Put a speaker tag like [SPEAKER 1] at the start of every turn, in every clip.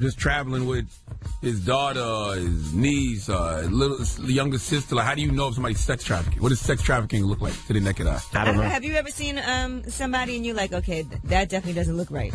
[SPEAKER 1] just traveling with his daughter, his niece, little younger sister. Like, how do you know if somebody's sex trafficking? What does sex trafficking look like to the naked eye?
[SPEAKER 2] I don't know.
[SPEAKER 3] Have you ever seen somebody and you're like, okay, that definitely doesn't look right?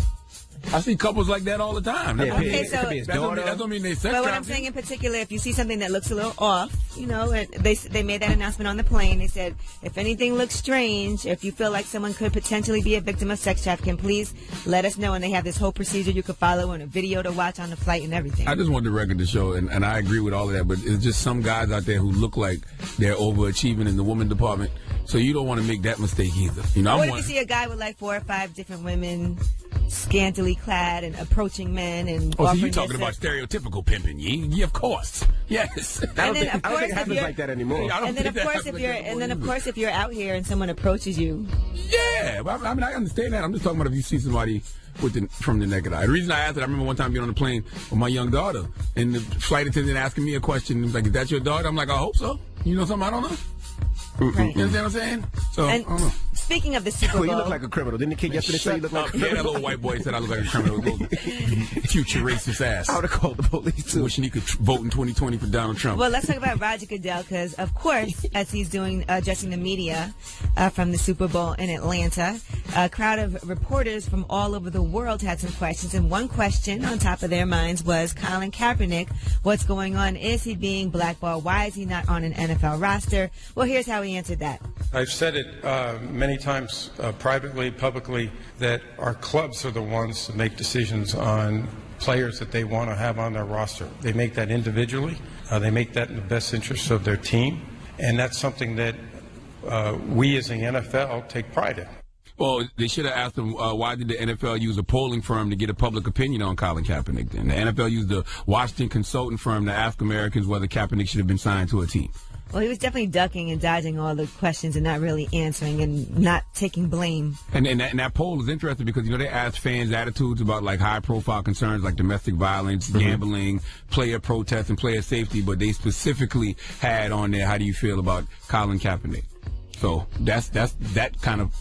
[SPEAKER 1] I see couples like that all the time.
[SPEAKER 2] Yeah,
[SPEAKER 3] Okay,
[SPEAKER 2] it could be his
[SPEAKER 1] that
[SPEAKER 2] daughter.
[SPEAKER 1] don't mean they sex
[SPEAKER 3] But what I'm
[SPEAKER 1] trafficking.
[SPEAKER 3] saying in particular, if you see something that looks a little off, you know, and they made that announcement on the plane. They said, if anything looks strange, if you feel like someone could potentially be a victim of sex trafficking, please let us know. And they have this whole procedure you could follow and a video to watch on the flight and everything.
[SPEAKER 1] I just want the record to show, and I agree with all of that, but it's just some guys out there who look like they're overachieving in the woman department. So you don't want to make that mistake either. You know,
[SPEAKER 3] What if you see a guy with like 4 or 5 different women, scantily clad and approaching men and
[SPEAKER 1] Oh, so
[SPEAKER 3] offering
[SPEAKER 1] you talking
[SPEAKER 3] their
[SPEAKER 1] about
[SPEAKER 3] sex?
[SPEAKER 1] stereotypical pimping? Yeah, of course. Yes.
[SPEAKER 2] I don't
[SPEAKER 3] then,
[SPEAKER 2] think
[SPEAKER 3] of course,
[SPEAKER 2] it
[SPEAKER 3] if
[SPEAKER 2] happens
[SPEAKER 3] you're-
[SPEAKER 2] like that anymore.
[SPEAKER 1] I don't
[SPEAKER 3] And then
[SPEAKER 1] think
[SPEAKER 3] of
[SPEAKER 1] that
[SPEAKER 3] course
[SPEAKER 1] happens
[SPEAKER 3] if
[SPEAKER 1] like
[SPEAKER 3] you're
[SPEAKER 1] that
[SPEAKER 3] and then of
[SPEAKER 1] anymore
[SPEAKER 3] course if you're out here and someone approaches you,
[SPEAKER 1] Yeah, I mean, I understand that. I'm just talking about if you see somebody from the naked eye. The reason I asked it, I remember one time being on the plane with my young daughter, and the flight attendant asking me a question. He was like, "Is that your daughter?" I'm like, "I hope so." You know something I don't know?
[SPEAKER 3] right?
[SPEAKER 1] You understand what I'm saying? So,
[SPEAKER 3] And
[SPEAKER 1] I don't know.
[SPEAKER 3] speaking of the Super
[SPEAKER 2] Well,
[SPEAKER 3] Bowl,
[SPEAKER 2] you look like a criminal. Didn't the kid yesterday say you look like a
[SPEAKER 1] Yeah, that
[SPEAKER 2] criminal?
[SPEAKER 1] little white boy said I look like a criminal. Little future racist ass.
[SPEAKER 2] I would have called the police too.
[SPEAKER 1] Wishing he could vote in 2020 for Donald Trump.
[SPEAKER 3] well, let's talk about Roger Goodell because, of course, as he's doing addressing the media from the Super Bowl in Atlanta, a crowd of reporters from all over the world had some questions, and one question on top of their minds was Colin Kaepernick. What's going on? Is he being blackballed? Why is he not on an NFL roster? Well, here's how he answered that.
[SPEAKER 4] I've said it many times privately, publicly, that our clubs are the ones that make decisions on players that they want to have on their roster. They make that individually. They make that in the best interest of their team. And that's something that we as the NFL take pride in.
[SPEAKER 1] Well, they should have asked him, why did the NFL use a polling firm to get a public opinion on Colin Kaepernick then? The NFL used a Washington consultant firm to ask Americans whether Kaepernick should have been signed to a team.
[SPEAKER 3] Well, he was definitely ducking and dodging all the questions and not really answering and not taking blame.
[SPEAKER 1] And that poll is interesting because, you know, they asked fans' attitudes about, like, high-profile concerns like domestic violence, gambling, player protests, and player safety, but they specifically had on there, how do you feel about Colin Kaepernick? So that kind of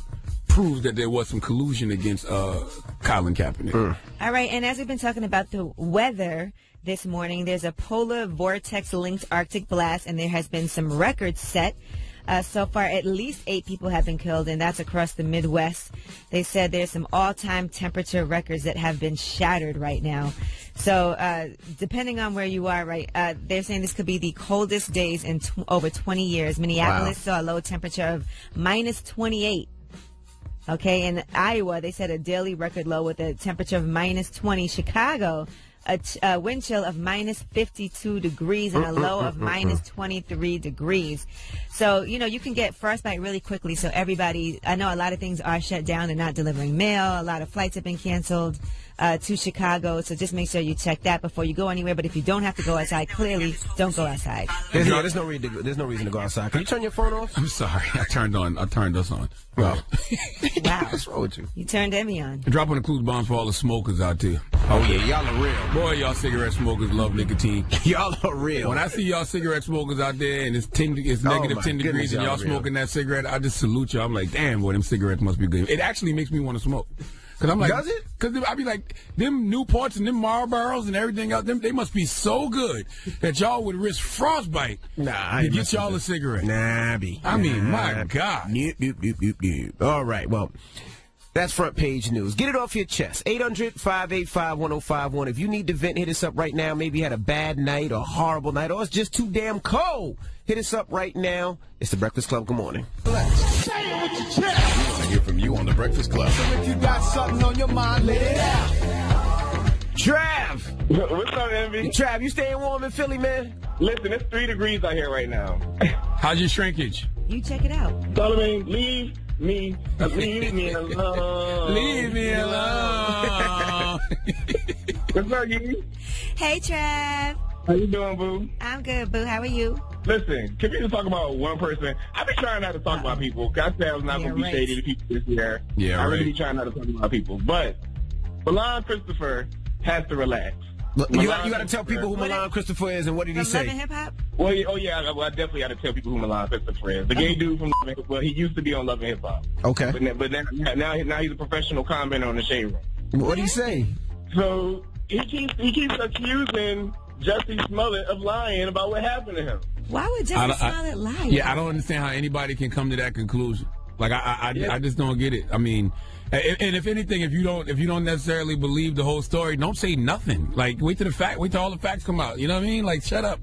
[SPEAKER 1] proves that there was some collusion against Colin Kaepernick.
[SPEAKER 3] All right, and as we've been talking about the weather this morning, there's a polar vortex-linked Arctic blast, and there has been some records set. So far, at least 8 people have been killed, and that's across the Midwest. They said there's some all-time temperature records that have been shattered right now. So depending on where you are, right, they're saying this could be the coldest days in over 20 years. Minneapolis saw a low temperature of minus 28. Okay, in Iowa, they set a daily record low with a temperature of minus 20. Chicago, a wind chill of minus 52 degrees and a low of minus 23 degrees. So, you know, you can get frostbite really quickly. So everybody, I know a lot of things are shut down. They're not delivering mail. A lot of flights have been canceled to Chicago. So just make sure you check that before you go anywhere. But if you don't have to go outside, clearly don't go outside.
[SPEAKER 2] There's no reason to go outside. Can you turn your phone off?
[SPEAKER 1] I'm sorry. I turned us on. Wow.
[SPEAKER 3] Wow.
[SPEAKER 2] What's wrong with you?
[SPEAKER 3] You turned Emmy on.
[SPEAKER 1] Dropping a clues bomb for all the smokers out there.
[SPEAKER 2] Oh yeah, y'all are real.
[SPEAKER 1] Boy, y'all cigarette smokers love nicotine.
[SPEAKER 2] Y'all are real.
[SPEAKER 1] When I see y'all cigarette smokers out there and it's
[SPEAKER 2] Oh,
[SPEAKER 1] negative
[SPEAKER 2] my
[SPEAKER 1] 10 degrees
[SPEAKER 2] goodness,
[SPEAKER 1] and y'all
[SPEAKER 2] y'all real.
[SPEAKER 1] smoking that cigarette, I just salute you. I'm like, damn, boy, them cigarettes must be good. It actually makes me want to smoke. Cause I'm like,
[SPEAKER 2] Does it?
[SPEAKER 1] Because I be like, them Newports and them Marlboros and everything else, they must be so good that y'all would risk frostbite to get y'all a cigarette.
[SPEAKER 2] Nah, B.
[SPEAKER 1] I mean, my God.
[SPEAKER 2] Nope, nope, nope, nope, nope. All right, well, that's front page news. Get it off your chest. 800-585-1051. If you need to vent, hit us up right now. Maybe you had a bad night or a horrible night, or it's just too damn cold. Hit us up right now. It's The Breakfast Club. Good morning.
[SPEAKER 5] Say it with your chest.
[SPEAKER 6] I want to hear from you on The Breakfast Club.
[SPEAKER 5] If you got something on your mind, let it out.
[SPEAKER 2] Trav!
[SPEAKER 7] What's up, Envy?
[SPEAKER 2] Trav, you staying warm in Philly, man?
[SPEAKER 7] Listen, it's 3 degrees out here right now.
[SPEAKER 1] How's your shrinkage?
[SPEAKER 3] You check it out.
[SPEAKER 7] Solomon, leave me alone.
[SPEAKER 1] Leave me alone.
[SPEAKER 7] What's up, Gigi?
[SPEAKER 3] Hey, Trav.
[SPEAKER 7] How you doing, boo?
[SPEAKER 3] I'm good, boo. How are you?
[SPEAKER 7] Listen, can we just talk about one person? I've been trying not to talk about people. I said I was not going to be shady to people this year.
[SPEAKER 1] Yeah,
[SPEAKER 7] I really
[SPEAKER 1] right.
[SPEAKER 7] be trying not to talk about people. But Milan Christopher has to relax.
[SPEAKER 2] You got to tell people who Milan Christopher is, and what did he
[SPEAKER 3] From Love and
[SPEAKER 2] say?
[SPEAKER 3] Hip Hop?
[SPEAKER 7] Well, I definitely got to tell people who Milan Christopher is. The gay dude from Love and Hip Hop. Well, he used to be on Love and Hip Hop.
[SPEAKER 2] Okay.
[SPEAKER 7] But now he's a professional commenter on the Shade Room.
[SPEAKER 2] What did he say?
[SPEAKER 7] So he keeps accusing Jussie Smollett of lying about what happened to him.
[SPEAKER 3] Why would Jussie Smollett lie?
[SPEAKER 1] Yeah, I don't understand how anybody can come to that conclusion. Like, I just don't get it. I mean, and if anything, if you don't necessarily believe the whole story, don't say nothing. Like, wait till all the facts come out. You know what I mean? Like, shut up.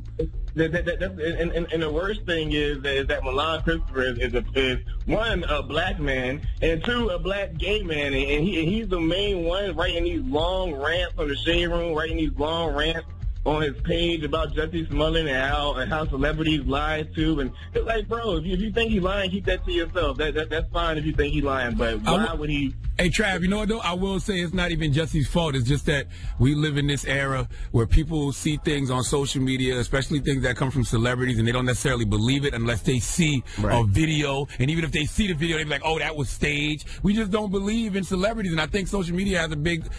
[SPEAKER 7] And the worst thing is that Milan Christopher is one, a black man, and two, a black gay man, and he's the main one writing these long rants on the Shade Room, writing these long rants on his page about Jussie Smollett and how celebrities lie too. And it's like, bro, if you think he's lying, keep that to yourself. That's fine if you think he's lying, but why would he?
[SPEAKER 1] Hey, Trav, you know what, though? I will say it's not even Jussie's fault. It's just that we live in this era where people see things on social media, especially things that come from celebrities, and they don't necessarily believe it unless they see a video. And even if they see the video, they be like, oh, that was staged. We just don't believe in celebrities, and I think social media has a big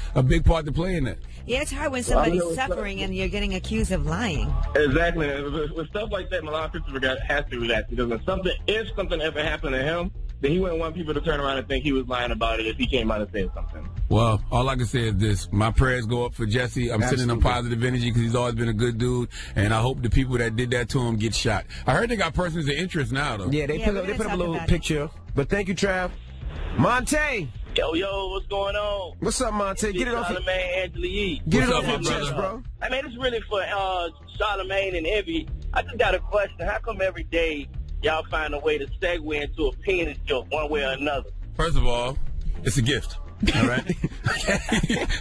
[SPEAKER 1] part to play in that.
[SPEAKER 3] Yeah, it's hard when somebody's suffering and you're getting accused of lying.
[SPEAKER 7] Exactly. With stuff like that, Milan Christopher has to react, because if something ever happened to him, then he wouldn't want people to turn around and think he was lying about it if he came out and said something.
[SPEAKER 1] Well, all I can say is this. My prayers go up for Jussie. I'm sending him positive energy because he's always been a good dude, and I hope the people that did that to him get shot. I heard they got persons of interest now, though.
[SPEAKER 2] Yeah, they put up a little picture. But thank you, Trav. Monte.
[SPEAKER 8] Yo, what's going on?
[SPEAKER 2] What's up, Monte? Get it off.
[SPEAKER 8] Charlamagne, Angela Yee.
[SPEAKER 2] Get it off your chest, bro.
[SPEAKER 8] I mean, it's really for Charlamagne and Evie. I just got a question. How come every day y'all find a way to segue into a penis joke one way or another?
[SPEAKER 1] First of all, it's a gift. All right?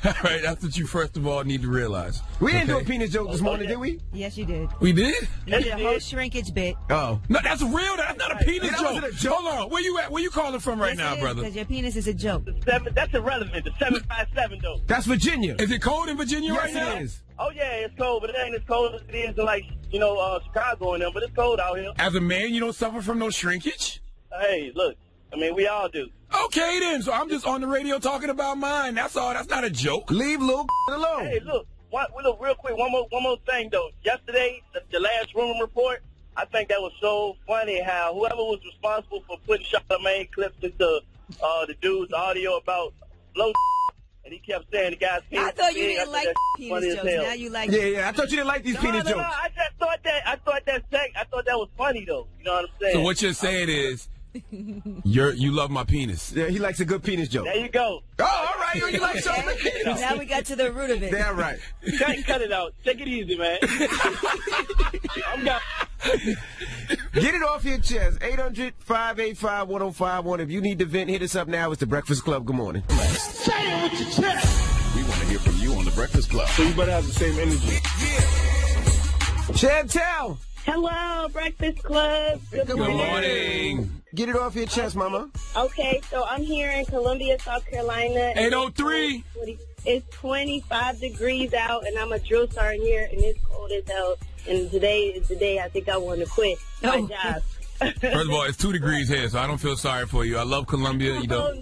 [SPEAKER 1] All right, that's what you first of all need to realize.
[SPEAKER 2] We didn't do a penis joke this morning, did we?
[SPEAKER 3] Yes, you did.
[SPEAKER 1] We did?
[SPEAKER 3] You did a whole shrinkage bit.
[SPEAKER 2] Oh.
[SPEAKER 1] No, that's real. That's not a penis joke. Hold on. Where you at? Where you calling from right now, brother?
[SPEAKER 3] Because your penis is a joke.
[SPEAKER 8] That's irrelevant. The 757, though.
[SPEAKER 2] That's Virginia.
[SPEAKER 1] Is it cold in Virginia right now?
[SPEAKER 2] Yes, it is.
[SPEAKER 8] Oh, yeah, it's cold, but it ain't as cold as it is in, like, Chicago and them, but it's cold out here.
[SPEAKER 1] As a man, you don't suffer from no shrinkage?
[SPEAKER 8] Hey, look, I mean, we all do.
[SPEAKER 1] Okay, then. So I'm just on the radio talking about mine. That's all. That's not a joke.
[SPEAKER 2] Leave little alone.
[SPEAKER 8] Hey, look, real quick, one more thing, though. Yesterday, the last rumor report, I think that was so funny how whoever was responsible for putting Charlamagne clips into the dude's audio about blow, and he kept saying the guy's penis.
[SPEAKER 3] I thought you didn't like penis jokes. Now you like.
[SPEAKER 2] Yeah. I thought you didn't like these penis jokes.
[SPEAKER 8] No, I just thought that was funny though. You know what I'm saying?
[SPEAKER 1] So what you're saying is, you love my penis.
[SPEAKER 2] Yeah, he likes a good penis joke.
[SPEAKER 8] There you go.
[SPEAKER 2] Oh, all right. You like Charlamagne?
[SPEAKER 3] Now we got to the root of it.
[SPEAKER 2] Damn right.
[SPEAKER 8] Cut it out. Take it easy, man.
[SPEAKER 2] Get it off your chest. 800-585-1051. If you need to vent, hit us up now. It's The Breakfast Club. Good morning.
[SPEAKER 5] Say it with your chest.
[SPEAKER 6] We want to hear from you on The Breakfast Club.
[SPEAKER 7] So you better have the same energy.
[SPEAKER 2] Chantel.
[SPEAKER 9] Hello, Breakfast Club.
[SPEAKER 2] Good morning. Get it off your chest, Mama.
[SPEAKER 9] Okay, so I'm here in Columbia, South Carolina.
[SPEAKER 1] 803.
[SPEAKER 9] It's 25 degrees out, and I'm a drill sergeant here, and it's cold as hell. And today is the day I think I want to quit my job.
[SPEAKER 1] First of all, it's 2 degrees here, so I don't feel sorry for you. I love Columbia. You know.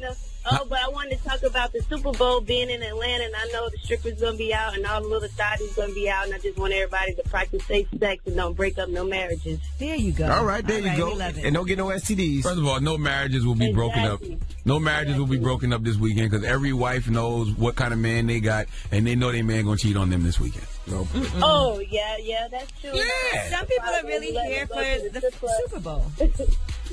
[SPEAKER 9] Oh, but I wanted to talk about the Super Bowl being in Atlanta, and I know the strippers going to be out and all the little thotties going to be out, and I just want everybody to practice safe sex and don't break up no marriages.
[SPEAKER 3] There you go.
[SPEAKER 2] All right, there you go.
[SPEAKER 3] We love it.
[SPEAKER 2] And don't get no STDs.
[SPEAKER 1] First of all, no marriages will be broken up. No marriages will be broken up this weekend because every wife knows what kind of man they got, and they know their man going to cheat on them this weekend. So.
[SPEAKER 9] Oh, yeah, that's true.
[SPEAKER 1] Yeah.
[SPEAKER 3] Some people are really here for the Super Bowl.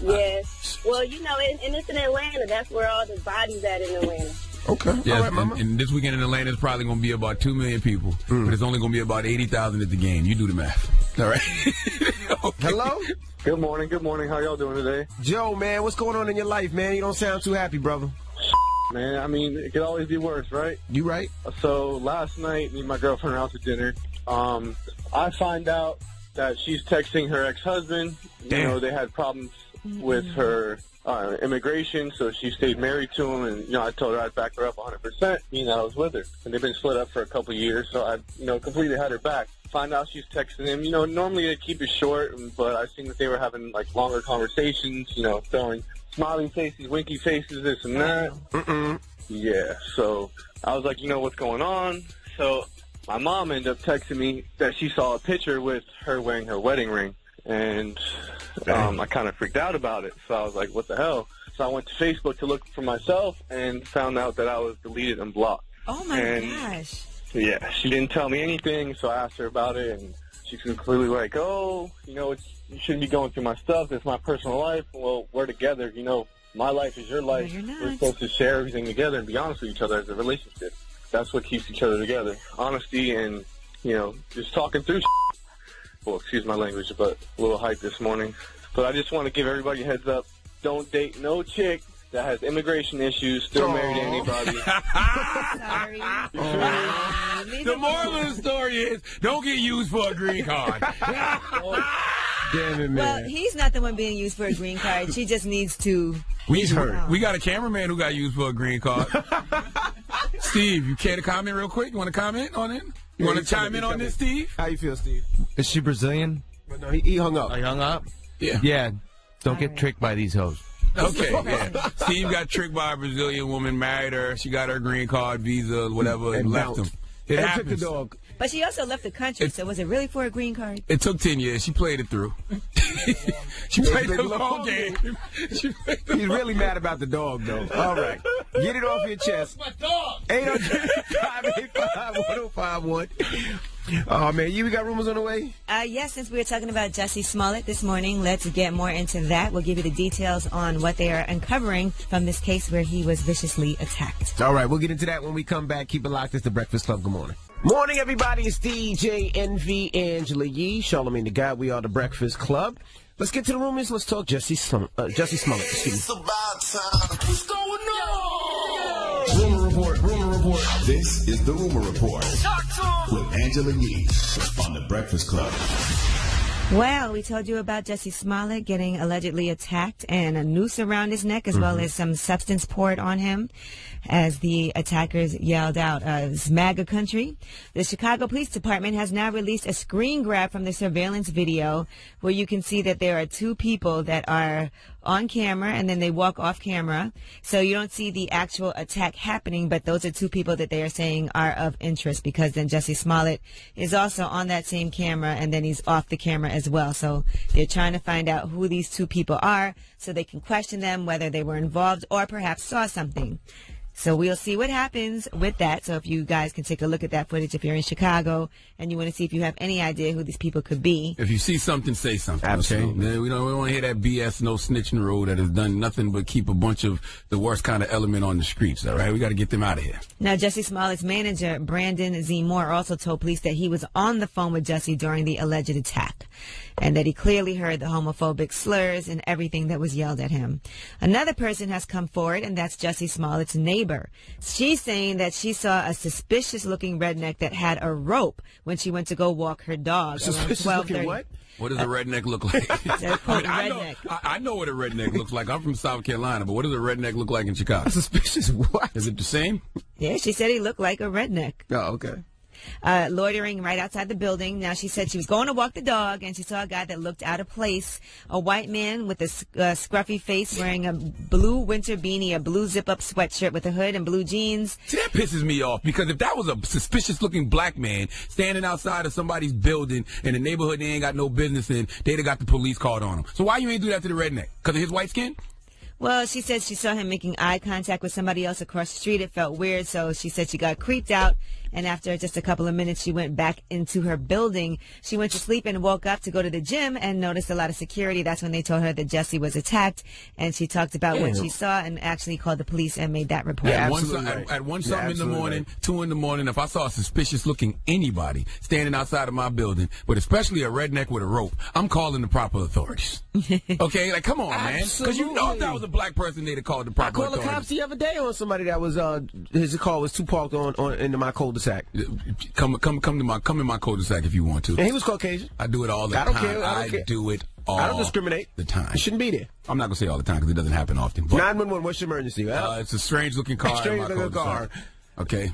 [SPEAKER 9] Yes. Well, and it's in Atlanta. That's where all the bodies at in Atlanta.
[SPEAKER 2] Okay.
[SPEAKER 1] Yes,
[SPEAKER 2] all right, Mama.
[SPEAKER 1] And this weekend in Atlanta is probably going to be about 2 million people, but it's only going to be about 80,000 at the game. You do the math. All right. Okay.
[SPEAKER 2] Hello?
[SPEAKER 10] Good morning. How y'all doing today?
[SPEAKER 2] Joe, man, what's going on in your life, man? You don't sound too happy, brother.
[SPEAKER 10] Man, I mean, it could always be worse, right?
[SPEAKER 2] You right?
[SPEAKER 10] So last night, me and my girlfriend were out to dinner. I find out that she's texting her ex-husband.
[SPEAKER 2] Damn.
[SPEAKER 10] They had problems with her immigration, so she stayed married to him, and I told her I'd back her up 100%. I was with her, and they've been split up for a couple of years, so I completely had her back. Find out she's texting him. Normally they keep it short, but I seen that they were having like longer conversations. Throwing smiling faces, winky faces, this and that. Yeah, so I was like, what's going on? So my mom ended up texting me that she saw a picture with her wearing her wedding ring. And I kind of freaked out about it. So I was like, what the hell? So I went to Facebook to look for myself and found out that I was deleted and blocked.
[SPEAKER 3] Oh, my gosh.
[SPEAKER 10] Yeah, she didn't tell me anything, so I asked her about it, and she's completely like, oh, you shouldn't be going through my stuff. It's my personal life. Well, we're together. My life is your life.
[SPEAKER 3] No, you're not.
[SPEAKER 10] We're supposed to share everything together and be honest with each other as a relationship. That's what keeps each other together. Honesty and, just talking through shit. Well, excuse my language, but a little hype this morning. But I just want to give everybody a heads up. Don't date no chick that has immigration issues, still married to anybody.
[SPEAKER 3] Sorry.
[SPEAKER 1] The moral of the story is, don't get used for a green card.
[SPEAKER 2] Damn it, man.
[SPEAKER 3] Well, he's not the one being used for a green card. She just needs to...
[SPEAKER 1] We got a cameraman who got used for a green card. Steve, you care to comment real quick? You want to comment on it? You want to chime in on this, Steve?
[SPEAKER 2] How you feel, Steve?
[SPEAKER 11] Is she Brazilian?
[SPEAKER 2] No, he hung up.
[SPEAKER 11] I hung up?
[SPEAKER 1] Yeah.
[SPEAKER 11] Yeah. Don't get tricked by these hoes.
[SPEAKER 1] Okay, yeah. Steve got tricked by a Brazilian woman, married her. She got her green card, visa, whatever, and left him. It happens.
[SPEAKER 2] Took the dog.
[SPEAKER 3] But she also left the country, so was it really for a green card?
[SPEAKER 1] It took 10 years. She played it through. She played the long game.
[SPEAKER 2] He's really mad about the dog, though. All right. Get it off your chest.
[SPEAKER 5] My dog.
[SPEAKER 2] 800-585-1051. Oh, man. We got rumors on the way?
[SPEAKER 3] Yes, since we were talking about Jussie Smollett this morning, let's get more into that. We'll give you the details on what they are uncovering from this case where he was viciously attacked.
[SPEAKER 2] All right. We'll get into that when we come back. Keep it locked. It's The Breakfast Club. Good morning. Morning, everybody. It's DJ NV, Angela Yee, Charlamagne the God. We are The Breakfast Club. Let's get to the rumors. Let's talk Jussie Smollett. Excuse me.
[SPEAKER 5] It's about time. What's going on?
[SPEAKER 6] Rumor report. This is the Rumor Report with Angela Yee on The Breakfast Club.
[SPEAKER 3] Well, we told you about Jussie Smollett getting allegedly attacked and a noose around his neck, as well as some substance poured on him as the attackers yelled out, "It's MAGA country." The Chicago Police Department has now released a screen grab from the surveillance video where you can see that there are two people that are on camera and then they walk off camera. So you don't see the actual attack happening, but those are two people that they are saying are of interest, because then Jussie Smollett is also on that same camera and then he's off the camera as well. So they're trying to find out who these two people are so they can question them, whether they were involved or perhaps saw something. So we'll see what happens with that. So if you guys can take a look at that footage if you're in Chicago and you want to see if you have any idea who these people could be.
[SPEAKER 1] If you see something, say something.
[SPEAKER 2] Absolutely.
[SPEAKER 1] Okay? We don't want to hear that BS, no snitching road that has done nothing but keep a bunch of the worst kind of element on the streets. All right, we got to get them out of here.
[SPEAKER 3] Now, Jussie Smollett's manager, Brandon Z. Moore, also told police that he was on the phone with Jussie during the alleged attack and that he clearly heard the homophobic slurs and everything that was yelled at him. Another person has come forward, and that's Jussie Smollett's neighbor. She's saying that she saw a suspicious-looking redneck that had a rope when she went to go walk her dog.
[SPEAKER 2] Suspicious-looking what?
[SPEAKER 1] What does a redneck look like? I know what a redneck looks like. I'm from South Carolina, but what does a redneck look like in Chicago?
[SPEAKER 2] Suspicious what?
[SPEAKER 1] Is it the same?
[SPEAKER 3] Yeah, she said he looked like a redneck.
[SPEAKER 2] Oh, okay.
[SPEAKER 3] Loitering right outside the building. Now, she said she was going to walk the dog, and she saw a guy that looked out of place. A white man with a scruffy face wearing a blue winter beanie, a blue zip-up sweatshirt with a hood, and blue jeans.
[SPEAKER 1] See, that pisses me off, because if that was a suspicious-looking black man standing outside of somebody's building in a neighborhood they ain't got no business in, they'd have got the police called on him. So why you ain't do that to the redneck? Because of his white skin?
[SPEAKER 3] Well, she said she saw him making eye contact with somebody else across the street. It felt weird, so she said she got creeped out, and after just a couple of minutes, she went back into her building. She went to sleep and woke up to go to the gym and noticed a lot of security. That's when they told her that Jussie was attacked, and she talked about what she saw and actually called the police and made that report.
[SPEAKER 1] At 1 something in the morning, 2 in the morning, if I saw a suspicious-looking anybody standing outside of my building, but especially a redneck with a rope, I'm calling the proper authorities. Okay? Like, come on, man. Because you know if that was a black person, they'd have called the proper authorities.
[SPEAKER 2] I called the cops the other day on somebody that was, his car was too parked on into my cul-de-sac.
[SPEAKER 1] Come in my cul-de-sac if you want to.
[SPEAKER 2] And he was Caucasian.
[SPEAKER 1] I do it all the time. I do it all
[SPEAKER 2] I don't discriminate.
[SPEAKER 1] The time.
[SPEAKER 2] You shouldn't be there.
[SPEAKER 1] I'm not going to say all the time because it doesn't happen often.
[SPEAKER 2] 911, what's your emergency?
[SPEAKER 1] It's a strange-looking car.
[SPEAKER 2] Strange-looking car.
[SPEAKER 1] Okay.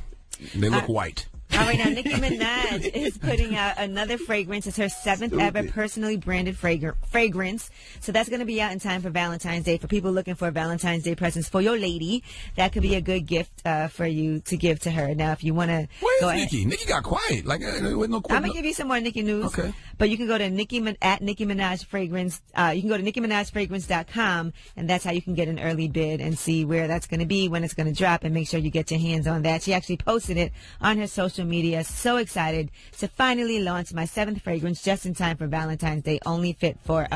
[SPEAKER 1] They look white.
[SPEAKER 3] All right, now Nicki Minaj is putting out another fragrance. It's her 7th ever personally branded fragrance. So that's going to be out in time for Valentine's Day. For people looking for Valentine's Day presents for your lady, that could be a good gift for you to give to her. Now, if you want to go ahead.
[SPEAKER 1] Nicki? Nicki got quiet. Like, with no
[SPEAKER 3] I'm going to give you some more Nicki news.
[SPEAKER 1] Okay.
[SPEAKER 3] But you can go to Nicki Minaj Fragrance. You can go to NickiMinajFragrance.com, and that's how you can get an early bid and see where that's going to be, when it's going to drop, and make sure you get your hands on that. She actually posted it on her social media. So excited to finally launch my 7th fragrance just in time for Valentine's Day. Only fit for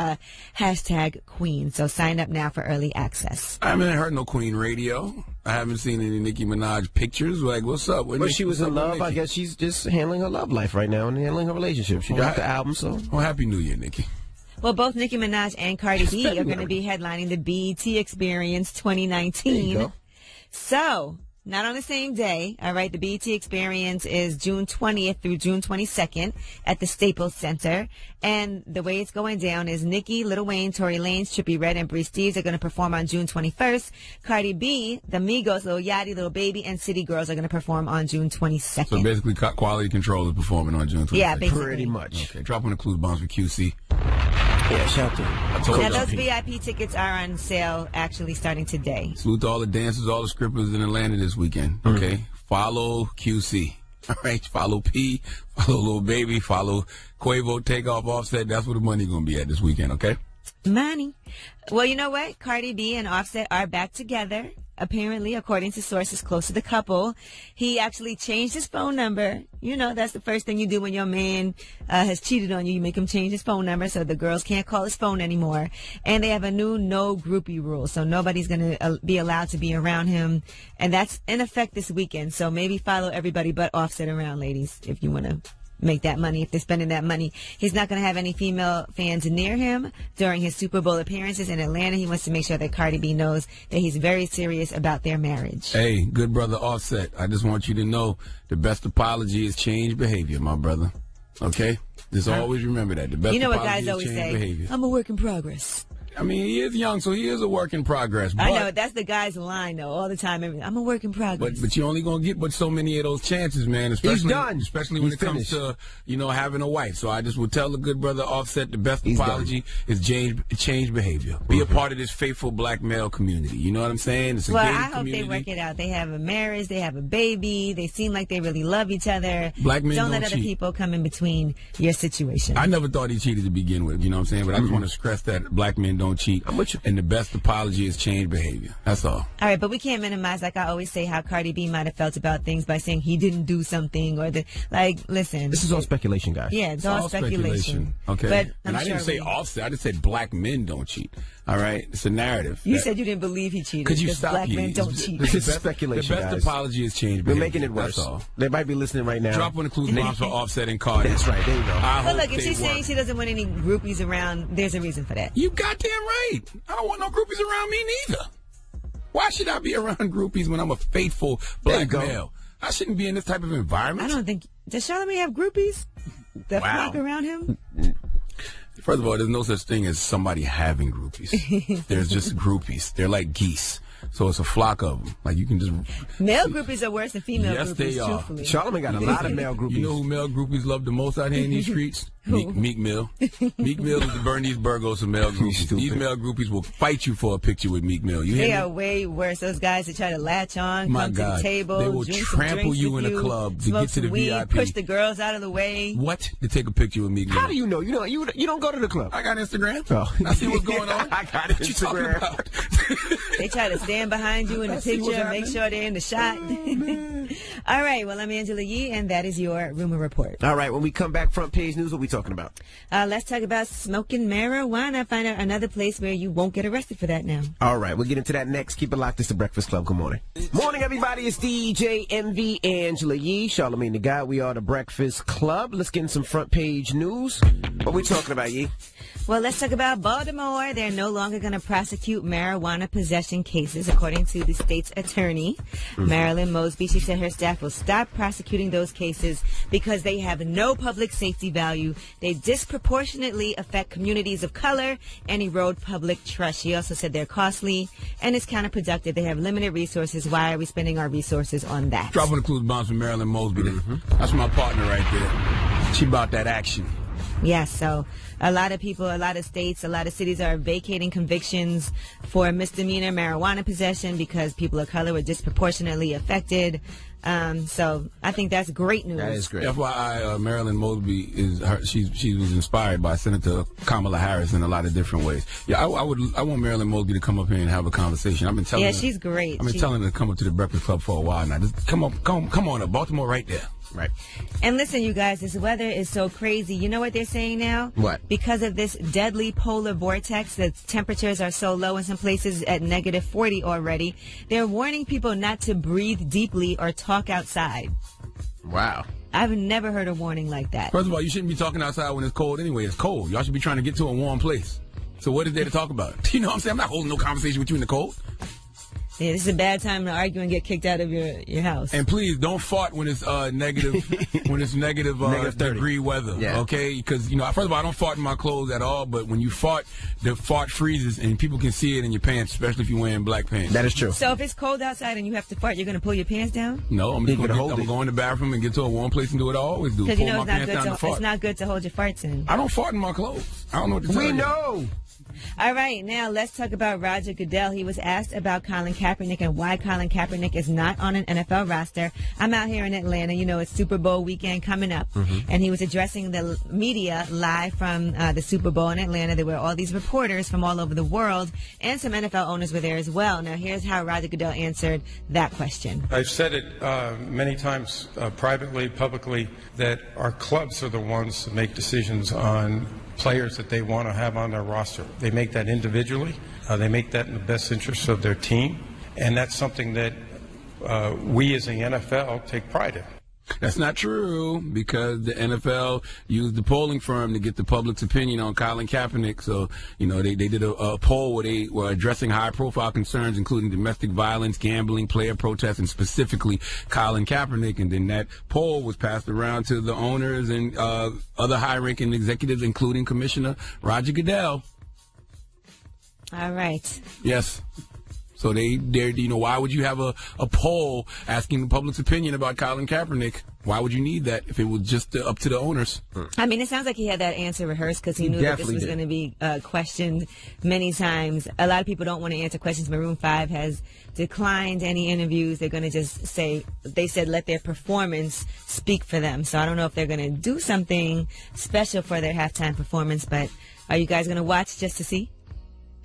[SPEAKER 3] #Queen. So sign up now for early access.
[SPEAKER 1] I haven't heard no Queen radio. I haven't seen any Nicki Minaj pictures. Like, what's up?
[SPEAKER 2] Well, she was in love. I guess she's just handling her love life right now and handling her relationship. She dropped the album, so.
[SPEAKER 1] Well, Happy New Year, Nicki.
[SPEAKER 3] Well, both Nicki Minaj and Cardi B are going to be headlining the BET Experience 2019.
[SPEAKER 2] There you go.
[SPEAKER 3] So, not on the same day, all right? The BET Experience is June 20th through June 22nd at the Staples Center. And the way it's going down is Nicki, Lil Wayne, Tory Lanez, Trippie Redd, and Bree Steves are going to perform on June 21st. Cardi B, the Migos, Lil Yachty, Lil Baby, and City Girls are going to perform on June 22nd.
[SPEAKER 1] So basically, Quality Control is performing on June 22nd.
[SPEAKER 3] Yeah, basically.
[SPEAKER 2] Pretty much.
[SPEAKER 1] Okay, drop on the clues bombs for QC.
[SPEAKER 2] Yeah, shout out.
[SPEAKER 3] Now, those VIP tickets are on sale actually starting today.
[SPEAKER 1] Salute to all the dancers, all the scrippers in Atlanta this weekend. Okay, follow QC. All right, follow P, follow Lil Baby, follow Quavo, Takeoff, Offset. That's where the money going to be at this weekend, okay?
[SPEAKER 3] Money. Well, you know what? Cardi B and Offset are back together. Apparently, according to sources close to the couple, he actually changed his phone number. You know, that's the first thing you do when your man has cheated on you. You make him change his phone number so the girls can't call his phone anymore. And they have a new no groupie rule, so nobody's going to be allowed to be around him. And that's in effect this weekend. So maybe follow everybody but Offset around, ladies, if you want to make that money, if they're spending that money. He's not going to have any female fans near him during his Super Bowl appearances in Atlanta. He wants to make sure that Cardi B knows that he's very serious about their marriage.
[SPEAKER 1] Hey, good brother Offset, I just want you to know the best apology is change behavior, my brother. Okay? Just always remember that. The best
[SPEAKER 3] you know what
[SPEAKER 1] apology
[SPEAKER 3] guys always say?
[SPEAKER 1] Behavior.
[SPEAKER 3] I'm a work in progress.
[SPEAKER 1] I mean, he is young, so he is a work in progress. But,
[SPEAKER 3] I know, that's the guy's line, though, all the time. I'm a work in progress.
[SPEAKER 1] But you're only going to get but so many of those chances, man. Especially,
[SPEAKER 2] He's done.
[SPEAKER 1] Especially when it comes to, having a wife. So I just would tell the good brother Offset the best apology is change behavior. Be a part of this faithful black male community. You know what I'm saying? It's a
[SPEAKER 3] I
[SPEAKER 1] gated
[SPEAKER 3] hope
[SPEAKER 1] community.
[SPEAKER 3] they work it out. They have a marriage. They have a baby. They seem like they really love each other.
[SPEAKER 1] Black men
[SPEAKER 3] don't let
[SPEAKER 1] don't
[SPEAKER 3] other
[SPEAKER 1] cheat.
[SPEAKER 3] people come in between your situation.
[SPEAKER 1] I never thought he cheated to begin with, you know what I'm saying? But I just want to stress that black men don't cheat.
[SPEAKER 2] I'm with you.
[SPEAKER 1] And the best apology is change behavior. That's all.
[SPEAKER 3] All right, but we can't minimize, like I always say, how Cardi B might have felt about things by saying he didn't do something or listen.
[SPEAKER 2] This is all speculation, guys.
[SPEAKER 3] Yeah, it's all speculation.
[SPEAKER 1] Okay.
[SPEAKER 3] But
[SPEAKER 1] and I didn't say Offset. I just said black men don't cheat. All right? It's a narrative.
[SPEAKER 3] You said you didn't believe he cheated.
[SPEAKER 1] Could you stop?
[SPEAKER 3] Black men don't cheat.
[SPEAKER 2] This is speculation,
[SPEAKER 1] The best
[SPEAKER 2] guys.
[SPEAKER 1] apology is change behavior.
[SPEAKER 2] We're making it worse.
[SPEAKER 1] That's all.
[SPEAKER 2] They might be listening right now.
[SPEAKER 1] Drop on the clues bombs for Offset and Cardi.
[SPEAKER 2] That's right. There you go.
[SPEAKER 3] But look, if she's saying she doesn't want any groupies around, there's a reason for that.
[SPEAKER 1] You goddamn right. I don't want no groupies around me neither. Why should I be around groupies when I'm a faithful black male? I shouldn't be in this type of environment.
[SPEAKER 3] I don't think. Does Charlamagne have groupies that flock around him?
[SPEAKER 1] First of all, there's no such thing as somebody having groupies. There's just groupies. They're like geese. So it's a flock of them. Like you can just...
[SPEAKER 3] Male groupies are worse than female groupies,
[SPEAKER 1] yes, they are.
[SPEAKER 3] truthfully.
[SPEAKER 2] Charlamagne got a lot of male groupies.
[SPEAKER 1] You know who male groupies love the most out here in these streets? Meek Mill. Meek Mill is the Bernice Burgos of male groupies. These male groupies will fight you for a picture with Meek Mill.
[SPEAKER 3] They are way worse. Those guys that try to latch on, come to the table,
[SPEAKER 1] they will
[SPEAKER 3] drink
[SPEAKER 1] trample
[SPEAKER 3] some
[SPEAKER 1] you
[SPEAKER 3] drinks
[SPEAKER 1] in
[SPEAKER 3] with
[SPEAKER 1] a club to
[SPEAKER 3] smoke
[SPEAKER 1] get to the
[SPEAKER 3] some weed,
[SPEAKER 1] VIP.
[SPEAKER 3] push the girls out of the way.
[SPEAKER 1] What? To take a picture with Meek Mill.
[SPEAKER 2] How do you know? You don't go to the club.
[SPEAKER 1] I got Instagram.
[SPEAKER 2] Oh.
[SPEAKER 1] I see what's going on.
[SPEAKER 2] I got
[SPEAKER 1] What you talking
[SPEAKER 2] Instagram.
[SPEAKER 1] about?
[SPEAKER 3] They try to stand behind you in the
[SPEAKER 1] see what's
[SPEAKER 3] picture, make
[SPEAKER 1] happening.
[SPEAKER 3] sure they're in the shot. All right, well, I'm Angela Yee, and that is your Rumor Report.
[SPEAKER 2] All right, when we come back, front page news, what we talking about?
[SPEAKER 3] Let's talk about smoking marijuana. Find out another place where you won't get arrested for that now.
[SPEAKER 2] All right, we'll get into that next. Keep it locked. It's the Breakfast Club. Good morning. Morning, everybody. It's DJ MV Angela Yee, Charlamagne the Guy. We are the Breakfast Club. Let's get in some front page news. What we talking about, Yee?
[SPEAKER 3] Well, let's talk about Baltimore. They're no longer going to prosecute marijuana possession cases, according to the state's attorney, Marilyn Mosby. She said her staff will stop prosecuting those cases because they have no public safety value. They disproportionately affect communities of color and erode public trust. She also said they're costly and it's counterproductive. They have limited resources. Why are we spending our resources on that?
[SPEAKER 1] Drop on the clues bombs for Marilyn Mosby. That's my partner right there. She about that action.
[SPEAKER 3] Yes, so a lot of people, a lot of states, a lot of cities are vacating convictions for misdemeanor marijuana possession because people of color were disproportionately affected. So I think that's great news.
[SPEAKER 2] That is great.
[SPEAKER 1] FYI, Marilyn Mosby she was inspired by Senator Kamala Harris in a lot of different ways. Yeah, I want Marilyn Mosby to come up here and have a conversation. I've been telling her.
[SPEAKER 3] She's great.
[SPEAKER 1] I've been telling her to come up to the Breakfast Club for a while now. Just come on up, Baltimore right there.
[SPEAKER 2] Right.
[SPEAKER 3] And listen, you guys, this weather is so crazy. You know what they're saying now?
[SPEAKER 2] What?
[SPEAKER 3] Because of this deadly polar vortex, the temperatures are so low in some places at negative 40 already. They're warning people not to breathe deeply or talk outside.
[SPEAKER 2] Wow.
[SPEAKER 3] I've never heard a warning like that.
[SPEAKER 1] First of all, you shouldn't be talking outside when it's cold anyway. It's cold. Y'all should be trying to get to a warm place. So what is there to talk about? You know what I'm saying? I'm not holding no conversation with you in the cold.
[SPEAKER 3] Yeah, this is a bad time to argue and get kicked out of your house.
[SPEAKER 1] And please don't fart when it's negative when it's negative degree weather.
[SPEAKER 2] Yeah.
[SPEAKER 1] Okay? Because first of all, I don't fart in my clothes at all. But when you fart, the fart freezes and people can see it in your pants, especially if you're wearing black pants.
[SPEAKER 2] That is true.
[SPEAKER 3] So if it's cold outside and you have to fart, you're going to pull your pants down?
[SPEAKER 1] No, I'm going to go in the bathroom and get to a warm place and do what I always do.
[SPEAKER 3] Because
[SPEAKER 1] pull my pants down and fart.
[SPEAKER 3] It's not good to hold your farts in.
[SPEAKER 1] I don't fart in my clothes. I don't know what to tell you.
[SPEAKER 2] We know.
[SPEAKER 3] All right, now let's talk about Roger Goodell. He was asked about Colin Kaepernick and why Colin Kaepernick is not on an NFL roster. I'm out here in Atlanta. It's Super Bowl weekend coming up. And he was addressing the media live from the Super Bowl in Atlanta. There were all these reporters from all over the world, and some NFL owners were there as well. Now, here's how Roger Goodell answered that question.
[SPEAKER 4] I've said it many times privately, publicly, that our clubs are the ones that make decisions on players that they want to have on their roster. They make that individually. They make that in the best interest of their team. And that's something that we as the NFL take pride in.
[SPEAKER 1] That's not true, because the NFL used the polling firm to get the public's opinion on Colin Kaepernick. So, they did a poll where they were addressing high-profile concerns, including domestic violence, gambling, player protests, and specifically Colin Kaepernick. And then that poll was passed around to the owners and other high-ranking executives, including Commissioner Roger Goodell.
[SPEAKER 3] All right.
[SPEAKER 1] Yes. So why would you have a poll asking the public's opinion about Colin Kaepernick? Why would you need that if it was just up to the owners?
[SPEAKER 3] I mean, it sounds like he had that answer rehearsed because he knew that this was going to be questioned many times. A lot of people don't want to answer questions. Maroon 5 has declined any interviews. They're going to just they said let their performance speak for them. So I don't know if they're going to do something special for their halftime performance, but are you guys going to watch just to see?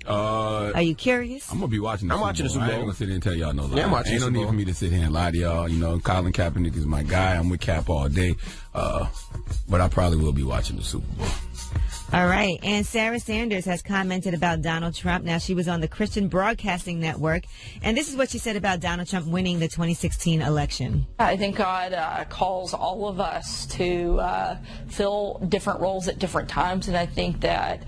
[SPEAKER 3] Are you curious?
[SPEAKER 1] I'm gonna be watching. I'm watching the Super Bowl. I ain't gonna sit here and tell y'all no lie.
[SPEAKER 2] Yeah, I'm watching.
[SPEAKER 1] Ain't no need for me to sit here and lie to y'all. Colin Kaepernick is my guy. I'm with Cap all day. But I probably will be watching the Super Bowl.
[SPEAKER 3] All right. And Sarah Sanders has commented about Donald Trump. Now, she was on the Christian Broadcasting Network, and this is what she said about Donald Trump winning the 2016 election.
[SPEAKER 12] I think God calls all of us to fill different roles at different times, and I think that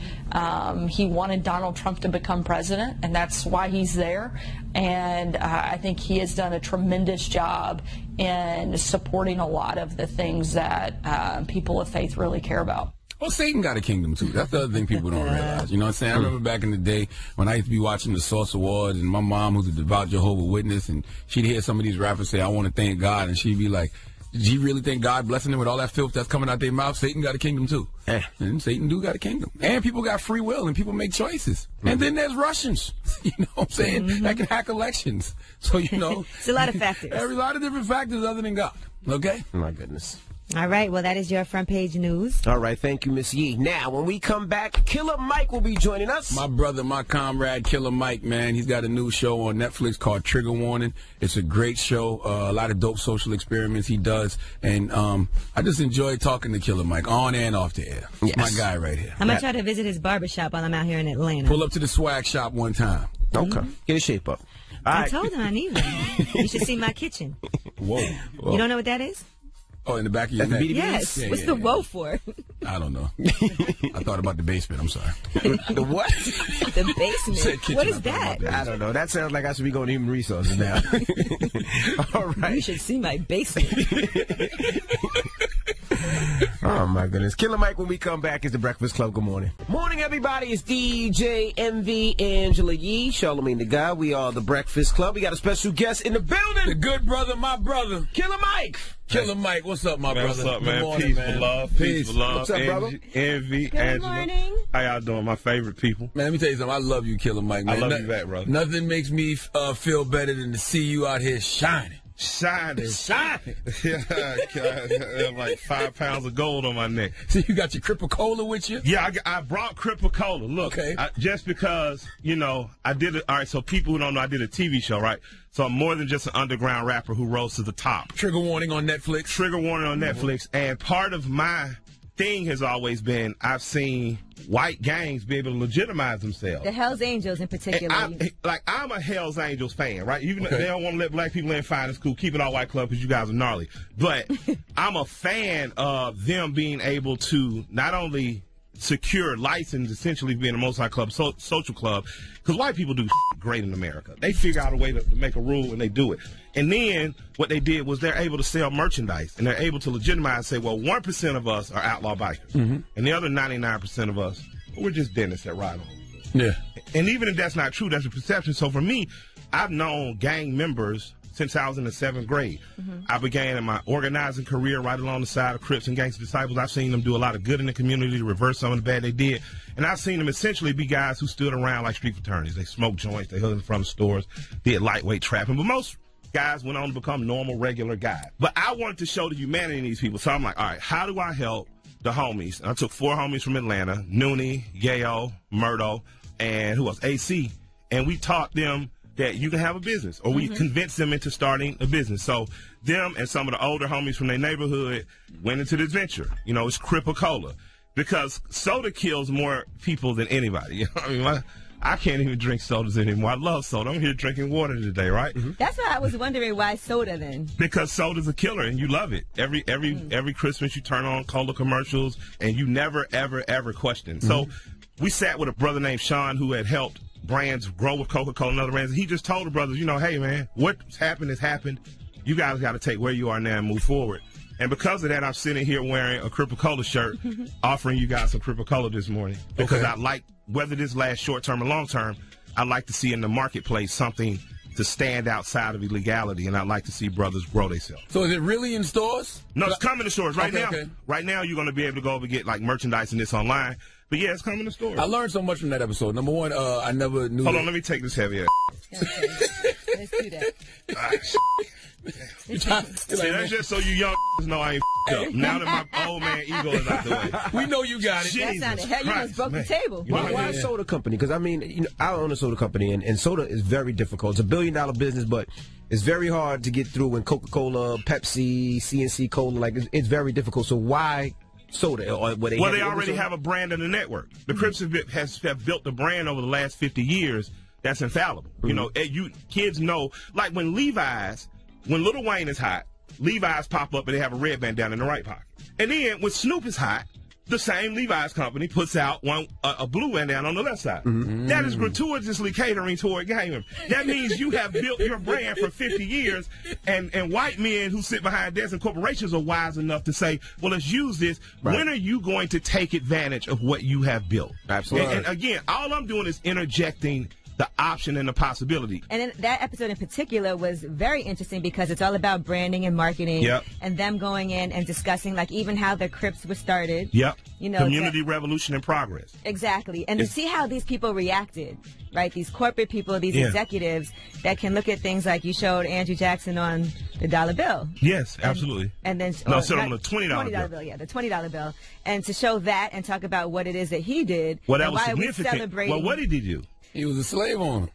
[SPEAKER 12] he wanted Donald Trump to become president, and that's why he's there. And I think he has done a tremendous job in supporting a lot of the things that people of faith really care about.
[SPEAKER 1] Well, Satan got a kingdom, too. That's the other thing people don't realize. You know what I'm saying? I remember back in the day when I used to be watching the Source Awards, and my mom, who's a devout Jehovah's Witness, and she'd hear some of these rappers say, I want to thank God, and she'd be like, did you really think God blessing them with all that filth that's coming out their mouth? Satan got a kingdom, too. And Satan do got a kingdom. And people got free will, and people make choices. And then there's Russians, you know what I'm saying, that can hack elections. So,
[SPEAKER 3] it's a lot of factors.
[SPEAKER 1] There's a lot of different factors other than God, okay?
[SPEAKER 2] My goodness.
[SPEAKER 3] All right, well, that is your front page news.
[SPEAKER 2] All right, thank you, Miss Yee. Now, when we come back, Killer Mike will be joining us.
[SPEAKER 1] My brother, my comrade, Killer Mike, man, he's got a new show on Netflix called Trigger Warning. It's a great show, a lot of dope social experiments he does, and I just enjoy talking to Killer Mike on and off the air. Yes. My guy right here.
[SPEAKER 3] I'm going to try to visit his barbershop while I'm out here in Atlanta.
[SPEAKER 1] Pull up to the swag shop one time.
[SPEAKER 2] Okay. Get his shape up.
[SPEAKER 3] I told him I need one. You should see my kitchen.
[SPEAKER 1] Whoa.
[SPEAKER 3] You don't know what that is?
[SPEAKER 1] Oh, in the back of your neck?
[SPEAKER 3] Yes. Yeah, what's the whoa for?
[SPEAKER 1] I don't know. I thought about the basement. I'm sorry.
[SPEAKER 2] The what?
[SPEAKER 3] The basement. What is that?
[SPEAKER 2] I don't know. That sounds like I should be going to human resources now. All right.
[SPEAKER 3] You should see my basement.
[SPEAKER 2] Oh, my goodness. Killer Mike, when we come back, is The Breakfast Club. Good morning. Morning, everybody. It's DJ MV Angela Yee, Charlamagne the Guy. We are The Breakfast Club. We got a special guest in the building.
[SPEAKER 1] The good brother, my brother.
[SPEAKER 2] Killer Mike.
[SPEAKER 1] Killer Mike, what's up, my brother?
[SPEAKER 13] What's up, man?
[SPEAKER 1] Morning,
[SPEAKER 13] Peace
[SPEAKER 1] man.
[SPEAKER 13] and love. Peace and love.
[SPEAKER 2] What's up, brother?
[SPEAKER 13] Envy,
[SPEAKER 3] Good
[SPEAKER 13] Angela.
[SPEAKER 3] morning.
[SPEAKER 13] How y'all doing? My favorite people.
[SPEAKER 1] Man, let me tell you something. I love you, Killer Mike, man.
[SPEAKER 13] I love you back, brother.
[SPEAKER 1] Nothing makes me feel better than to see you out here shining.
[SPEAKER 13] Shining. Yeah, like 5 pounds of gold on my neck.
[SPEAKER 1] So you got your Cripa-Cola with you?
[SPEAKER 13] Yeah, I brought Cripa-Cola. Look,
[SPEAKER 1] okay.
[SPEAKER 13] Just because, you know, I did it. All right, so people who don't know, I did a TV show, right? So I'm more than just an underground rapper who rose to the top.
[SPEAKER 1] Trigger warning on Netflix.
[SPEAKER 13] Trigger warning on Netflix. And part of my thing has always been I've seen white gangs be able to legitimize themselves.
[SPEAKER 3] The Hells Angels in particular.
[SPEAKER 13] I'm a Hells Angels fan, right? Even they don't want to let black people in, fine, it's cool. Keep it all white club because you guys are gnarly. But I'm a fan of them being able to not only secure license, essentially being a multi-club social club, because white people do great in America. They figure out a way to make a rule and they do it. And then what they did was they're able to sell merchandise and they're able to legitimize and say, well, 1% of us are outlaw bikers, and the other 99% of us, we're just dentists that ride on.
[SPEAKER 1] Yeah.
[SPEAKER 13] And even if that's not true, that's a perception. So for me, I've known gang members since I was in the 7th grade. I began in my organizing career right along the side of Crips and Gangster Disciples. I've seen them do a lot of good in the community to reverse some of the bad they did. And I've seen them essentially be guys who stood around like street fraternities. They smoked joints, they hung in front of stores, did lightweight trapping. But most guys went on to become normal, regular guys. But I wanted to show the humanity in these people. So I'm like, all right, how do I help the homies? And I took 4 homies from Atlanta, Noonie, Yayo, Murdo, and who else? AC. And we taught them that you can have a business, or we convinced them into starting a business. So them and some of the older homies from their neighborhood went into this venture. You know, it's Cripa-Cola, because soda kills more people than anybody. You know what I mean? I can't even drink sodas anymore. I love soda. I'm here drinking water today, right?
[SPEAKER 3] That's why I was wondering why soda then.
[SPEAKER 13] Because soda's a killer and you love it. Every Christmas you turn on cola commercials and you never, ever, ever question. So we sat with a brother named Sean who had helped brands grow with Coca-Cola and other brands. He just told the brothers, you know, hey, man, what's happened has happened. You guys got to take where you are now and move forward. And because of that, I'm sitting here wearing a Cripa-Cola shirt, offering you guys some Cripa-Cola this morning. Because I like, whether this lasts short-term or long-term, I like to see in the marketplace something to stand outside of illegality, and I like to see brothers grow themselves.
[SPEAKER 1] So is it really in stores?
[SPEAKER 13] No, it's coming to stores right now.
[SPEAKER 1] Okay.
[SPEAKER 13] Right now, you're going to be able to go over and get like merchandise and this online. But yeah, it's coming to stores.
[SPEAKER 1] I learned so much from that episode. Number one, I never knew.
[SPEAKER 13] Hold on, let me take this heavy ass.
[SPEAKER 3] Let's do that.
[SPEAKER 13] See, that's just so you young know I ain't up. Now that my old man ego is out the way.
[SPEAKER 1] We know you got it.
[SPEAKER 3] That sounded hell. You just broke the table.
[SPEAKER 2] Why a soda company? Because I mean, you know, I own a soda company, and soda is very difficult. It's $1 billion business, but it's very hard to get through. When Coca-Cola, Pepsi, CNC Cola, like it's very difficult. So why soda? Or they
[SPEAKER 13] already have a brand in the network. The Crips have built a brand over the last 50 years that's infallible. You know, kids know, like when Levi's. When Lil Wayne is hot, Levi's pop up and they have a red bandana in the right pocket. And then when Snoop is hot, the same Levi's company puts out a blue bandana on the left side. That is gratuitously catering toward gaming. That means you have built your brand for 50 years, and white men who sit behind desks and corporations are wise enough to say, well, let's use this. Right. When are you going to take advantage of what you have built?
[SPEAKER 2] Absolutely.
[SPEAKER 13] And again, all I'm doing is interjecting the option and the possibility.
[SPEAKER 3] And then that episode in particular was very interesting because it's all about branding and marketing and them going in and discussing like even how the Crips were started.
[SPEAKER 13] Yep.
[SPEAKER 3] You know,
[SPEAKER 13] community revolution and progress.
[SPEAKER 3] Exactly. And to see how these people reacted, right? These corporate people, these executives that can look at things like you showed Andrew Jackson on the dollar bill.
[SPEAKER 13] Yes, absolutely.
[SPEAKER 3] And then
[SPEAKER 13] on the $20 bill.
[SPEAKER 3] Yeah, the $20 bill. And to show that and talk about what it is that he did.
[SPEAKER 13] Well, that was
[SPEAKER 3] why
[SPEAKER 13] significant. Well, what did he do?
[SPEAKER 1] He was a slave owner.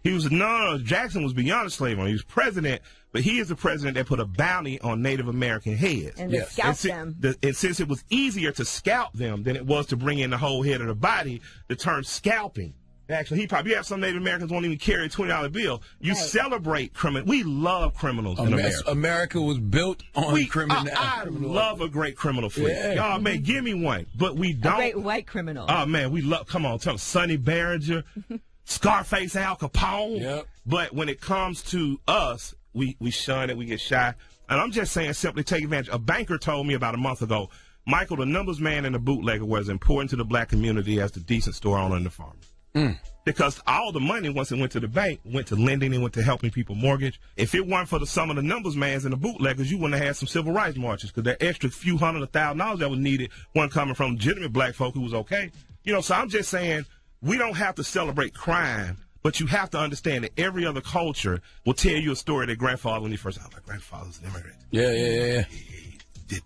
[SPEAKER 13] Jackson was beyond a slave owner. He was president, but he is the president that put a bounty on Native American heads.
[SPEAKER 3] And scalped them.
[SPEAKER 13] And since it was easier to scalp them than it was to bring in the whole head of the body, the term scalping. Actually, you have some Native Americans won't even carry a $20 bill. You celebrate criminals. We love criminals in America.
[SPEAKER 1] America was built on criminal.
[SPEAKER 13] I love a great criminal flick. Y'all, man, give me one. But we don't.
[SPEAKER 3] A great white criminal.
[SPEAKER 13] Oh, man, we love, come on, tell me, Sonny Berringer. Scarface, Al Capone.
[SPEAKER 1] Yep.
[SPEAKER 13] But when it comes to us, we shun it, we get shy. And I'm just saying simply take advantage. A banker told me about a month ago, Michael, the numbers man and the bootlegger were as important to the black community as the decent store owner and the farmer. Because all the money, once it went to the bank, went to lending and went to helping people mortgage. If it weren't for some of the numbers mans and the bootleggers, you wouldn't have had some civil rights marches because that extra few $100,000 that was needed wasn't coming from legitimate black folk who was okay. You know, so I'm just saying, we don't have to celebrate crime But you have to understand that every other culture will tell you a story of their grandfather when he first, my grandfather's an immigrant.
[SPEAKER 1] Yeah.
[SPEAKER 13] He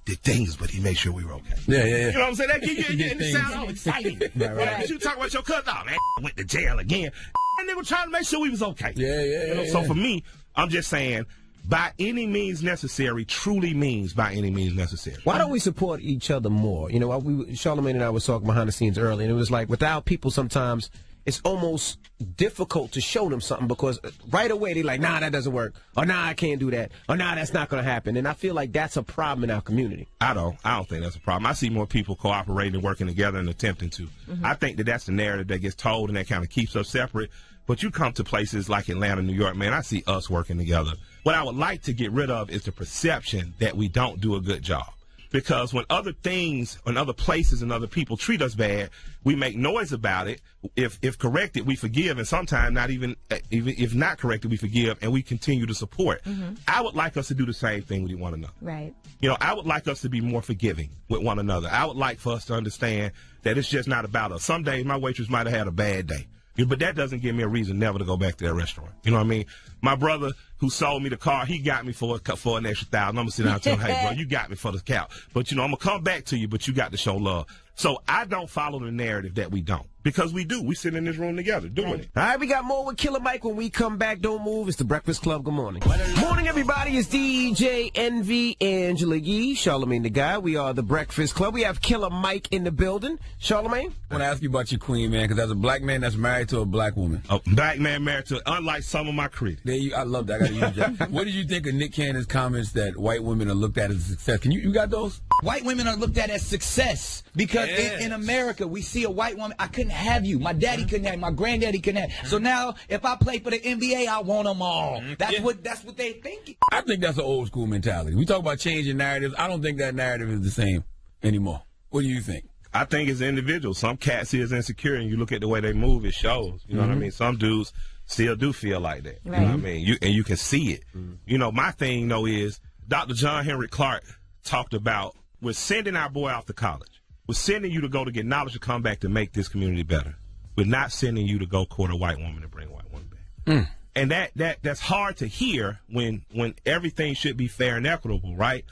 [SPEAKER 13] did things, but he made sure we were okay.
[SPEAKER 1] Yeah.
[SPEAKER 13] You know what I'm saying? That give you, and it sounds all exciting.
[SPEAKER 1] Right.
[SPEAKER 13] But you talk about your cousin, oh, man, went to jail again. And they were trying to make sure we was okay.
[SPEAKER 1] Yeah.
[SPEAKER 13] So for me, I'm just saying, by any means necessary truly means by any means necessary.
[SPEAKER 2] Why don't we support each other more? You know, Charlamagne and I was talking behind the scenes earlier, and it was like without people sometimes it's almost difficult to show them something because right away they're like, nah, that doesn't work, or nah, I can't do that, or nah, that's not going to happen. And I feel like that's a problem in our community.
[SPEAKER 13] I don't think that's a problem. I see more people cooperating and working together and attempting to. I think that's the narrative that gets told and that kind of keeps us separate. But you come to places like Atlanta, New York, man, I see us working together. What I would like to get rid of is the perception that we don't do a good job. Because when other things and other places and other people treat us bad, we make noise about it. If corrected, we forgive, and sometimes not even if not corrected, we forgive, and we continue to support. I would like us to do the same thing with one another.
[SPEAKER 3] Right.
[SPEAKER 13] You know, I would like us to be more forgiving with one another. I would like for us to understand that it's just not about us. Some days my waitress might have had a bad day. But that doesn't give me a reason never to go back to that restaurant. You know what I mean? My brother who sold me the car, he got me for an extra $1,000. I'm going to sit down and tell him, hey, bro, you got me for the couch. But, you know, I'm going to come back to you, but you got to show love. So I don't follow the narrative that we don't. Because we do. We sit in this room together doing it.
[SPEAKER 2] All right, we got more with Killer Mike when we come back. Don't move. It's the Breakfast Club. Good morning. Morning, everybody. It's DJ Envy, Angela Yee, Charlamagne the Guy. We are the Breakfast Club. We have Killer Mike in the building. Charlamagne?
[SPEAKER 1] I want to ask you about your queen, man, because as a black man that's married to a black woman.
[SPEAKER 13] A black man married to, unlike some of my critics.
[SPEAKER 1] I love that. I got to use that. What did you think of Nick Cannon's comments that white women are looked at as a success? You got those?
[SPEAKER 14] White women are looked at as success because in America, we see a white woman, I couldn't have you. My daddy couldn't have you. My granddaddy couldn't have you. So now, if I play for the NBA, I want them all. That's what they think.
[SPEAKER 1] I think that's an old school mentality. We talk about changing narratives. I don't think that narrative is the same anymore. What do you think?
[SPEAKER 13] I think as individuals, some cats is insecure, and you look at the way they move, it shows. You know what I mean? Some dudes still do feel like that.
[SPEAKER 3] Right.
[SPEAKER 13] You know what I mean? You can see it. You know, my thing, though, is Dr. John Henry Clark talked about, we're sending our boy off to college. We're sending you to go to get knowledge to come back to make this community better. We're not sending you to go court a white woman and bring a white woman back. And that's hard to hear when everything should be fair and equitable, right?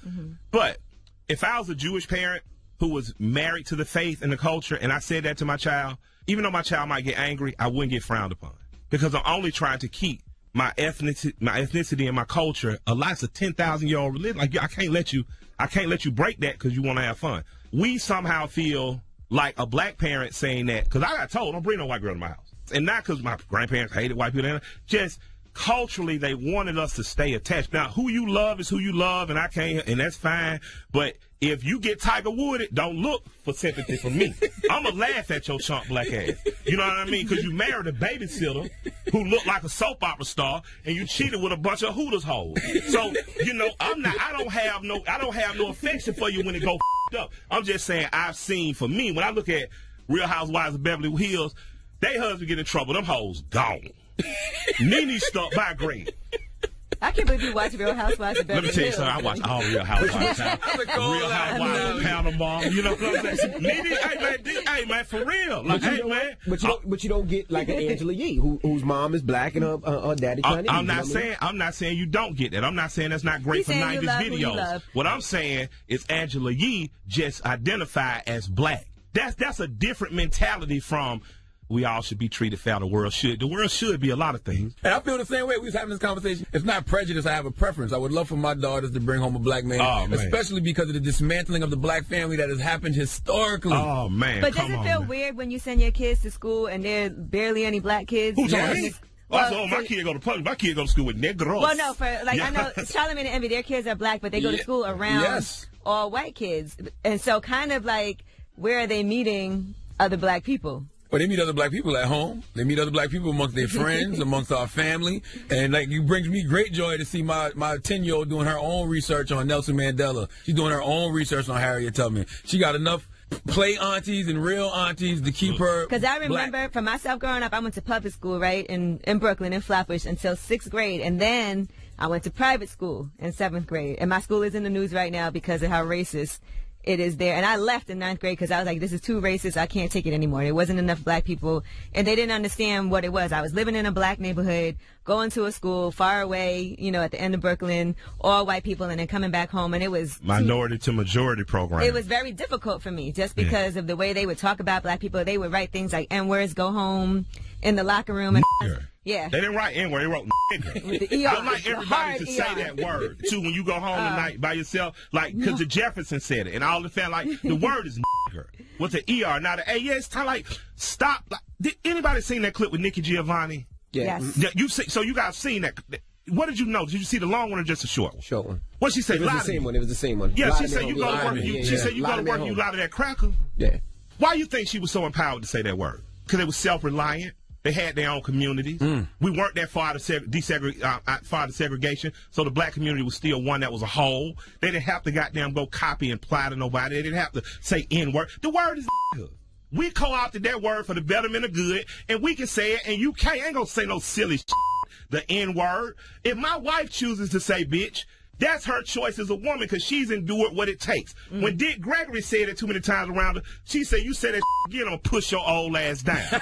[SPEAKER 13] But if I was a Jewish parent who was married to the faith and the culture, and I said that to my child, even though my child might get angry, I wouldn't get frowned upon. Because I'm only trying to keep my ethnicity and my culture alive. It's a 10,000-year-old religion. Like, I can't let you break that because you want to have fun. We somehow feel like a black parent saying that, because I got told, don't bring no white girl to my house. And not because my grandparents hated white people, just culturally they wanted us to stay attached. Now, who you love is who you love, and I can't, and that's fine. But if you get Tiger Wooded, don't look for sympathy from me. I'm going to laugh at your chump black ass. You know what I mean? Because you married a babysitter who looked like a soap opera star, and you cheated with a bunch of Hooters hoes. So, you know, I don't have no affection for you when it go up. I'm just saying, I've seen, for me, when I look at Real Housewives of Beverly Hills, they husband get in trouble, them hoes gone. Nene stuck by grade.
[SPEAKER 3] I can't believe you watch Real Housewives of Beverly Hills.
[SPEAKER 13] Let me tell you something. I watch all Real Housewives. Real Housewives of Panama. You know what I'm saying? Nene, hey man, for real. Like, hey man.
[SPEAKER 2] But you don't get like an Angela Yee, whose mom is black and her daddy Chinese.
[SPEAKER 13] I'm not saying you don't get that. I'm not saying that's not great for 90s videos. What I'm saying is Angela Yee just identified as black. That's a different mentality from we all should be treated fair. The world should. The world should be a lot of things.
[SPEAKER 1] And I feel the same way. We was having this conversation. It's not prejudice. I have a preference. I would love for my daughters to bring home a black man, especially because of the dismantling of the black family that has happened historically.
[SPEAKER 13] Oh, man.
[SPEAKER 3] But does it feel weird when you send your kids to school and there are barely any black kids?
[SPEAKER 13] Who's on me? Well, my kid go to public. My kid go to school with negros.
[SPEAKER 3] Well, no, I know Charlamagne and Envy, their kids are black, but they go to school around all white kids. And so kind of like, where are they meeting other black people?
[SPEAKER 1] Well, they meet other black people at home. They meet other black people amongst their friends, amongst our family. And, like, it brings me great joy to see my 10-year-old doing her own research on Nelson Mandela. She's doing her own research on Harriet Tubman. She got enough play aunties and real aunties to keep her
[SPEAKER 3] Because I remember, for myself growing up, I went to public school, right, in Brooklyn, in Flatbush, until 6th grade. And then I went to private school in 7th grade. And my school is in the news right now because of how racist it is there. And I left in 9th grade because I was like, this is too racist. I can't take it anymore. There wasn't enough black people, and they didn't understand what it was. I was living in a black neighborhood, going to a school far away, you know, at the end of Brooklyn, all white people, and then coming back home, and it was
[SPEAKER 13] minority to majority program.
[SPEAKER 3] It was very difficult for me just because of the way they would talk about black people. They would write things like N-words, go home, in the locker room. And yeah.
[SPEAKER 13] They didn't write N-word, they wrote nigger. I like everybody to say that word, too, when you go home tonight by yourself, like, because the Jefferson said it, and all the fans, like, the word is nigger. What's an ER, not an A? Yeah, it's kind of like, stop. Like, did anybody seen that clip with Nikki Giovanni?
[SPEAKER 2] Yeah.
[SPEAKER 3] Yes.
[SPEAKER 13] So you guys seen that. What did you know? Did you see the long one or just a short one?
[SPEAKER 2] Short one.
[SPEAKER 13] What she said?
[SPEAKER 2] It was the same one. It was the same one.
[SPEAKER 13] Yeah, she said you go to work. She said you go to work. You lie to that cracker.
[SPEAKER 2] Yeah.
[SPEAKER 13] Why you think she was so empowered to say that word? Because they were self-reliant. They had their own communities. We weren't that far to segregation, so the black community was still one that was a whole. They didn't have to goddamn go copy and apply to nobody. They didn't have to say N-word. The word is good. We co-opted that word for the betterment of good, and we can say it, and you ain't gonna say no silly shit, the N-word. If my wife chooses to say bitch, that's her choice as a woman because she's endured what it takes. When Dick Gregory said it too many times around her, she said, you said that again, I'm going to push your old ass down.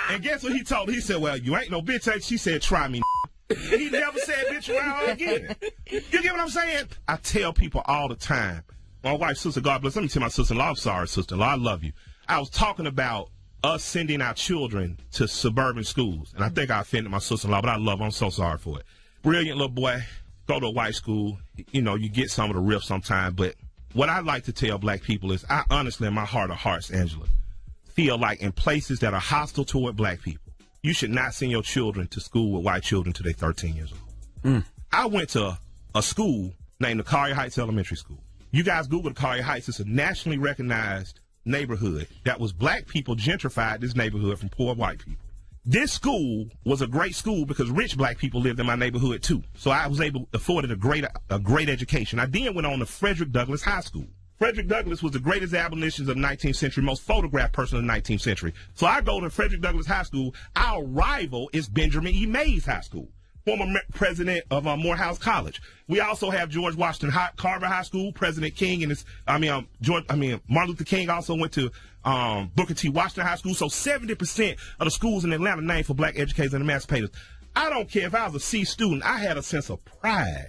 [SPEAKER 13] And guess what he told her? He said, well, you ain't no bitch. She said, try me. And he never said bitch around her again. You get what I'm saying? I tell people all the time, my wife's sister, God bless, let me tell my sister-in-law, I'm sorry, sister-in-law, I love you. I was talking about us sending our children to suburban schools. And I think I offended my sister-in-law, but I love her. I'm so sorry for it. Brilliant little boy. Go to a white school, you know, you get some of the riff sometimes, but what I like to tell black people is I honestly, in my heart of hearts, Angela, feel like in places that are hostile toward black people, you should not send your children to school with white children till they're 13 years old. I went to a school named the Collier Heights Elementary School. You guys Google the Collier Heights. It's a nationally recognized neighborhood that was black people gentrified this neighborhood from poor white people. This school was a great school because rich black people lived in my neighborhood too. So I was able to afford a great education. I then went on to Frederick Douglass High School. Frederick Douglass was the greatest abolitionist of the 19th century, most photographed person of the 19th century. So I go to Frederick Douglass High School. Our rival is Benjamin E. Mays High School, former president of Morehouse College. We also have George Washington Carver High School. President King and Martin Luther King also went to Booker T. Washington High School. So 70% of the schools in Atlanta named for black educators and emancipators. I don't care if I was a C student. I had a sense of pride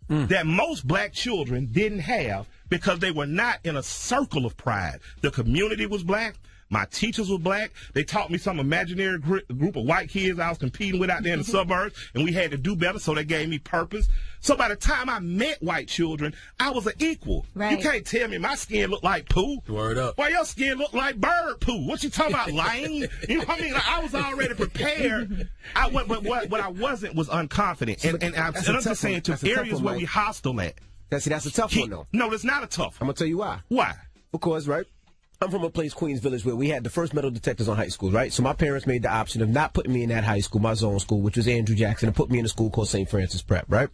[SPEAKER 13] that most black children didn't have because they were not in a circle of pride. The community was black. My teachers were black. They taught me some imaginary group of white kids I was competing with out there in the suburbs, and we had to do better, so they gave me purpose. So by the time I met white children, I was an equal. Right. You can't tell me my skin looked like poo.
[SPEAKER 1] Word up.
[SPEAKER 13] Well, your skin looked like bird poo. What you talking about, lying? You know what I mean? Like, I was already prepared. But what I wasn't was unconfident. And I'm just saying to areas where we hostile at.
[SPEAKER 2] That's a tough one, though.
[SPEAKER 13] No, that's not a tough one.
[SPEAKER 2] I'm going to tell you why.
[SPEAKER 13] Why?
[SPEAKER 2] Because, right, I'm from a place, Queens Village, where we had the first metal detectors on high schools, right? So my parents made the option of not putting me in that high school, my zone school, which was Andrew Jackson, and put me in a school called St. Francis Prep, right?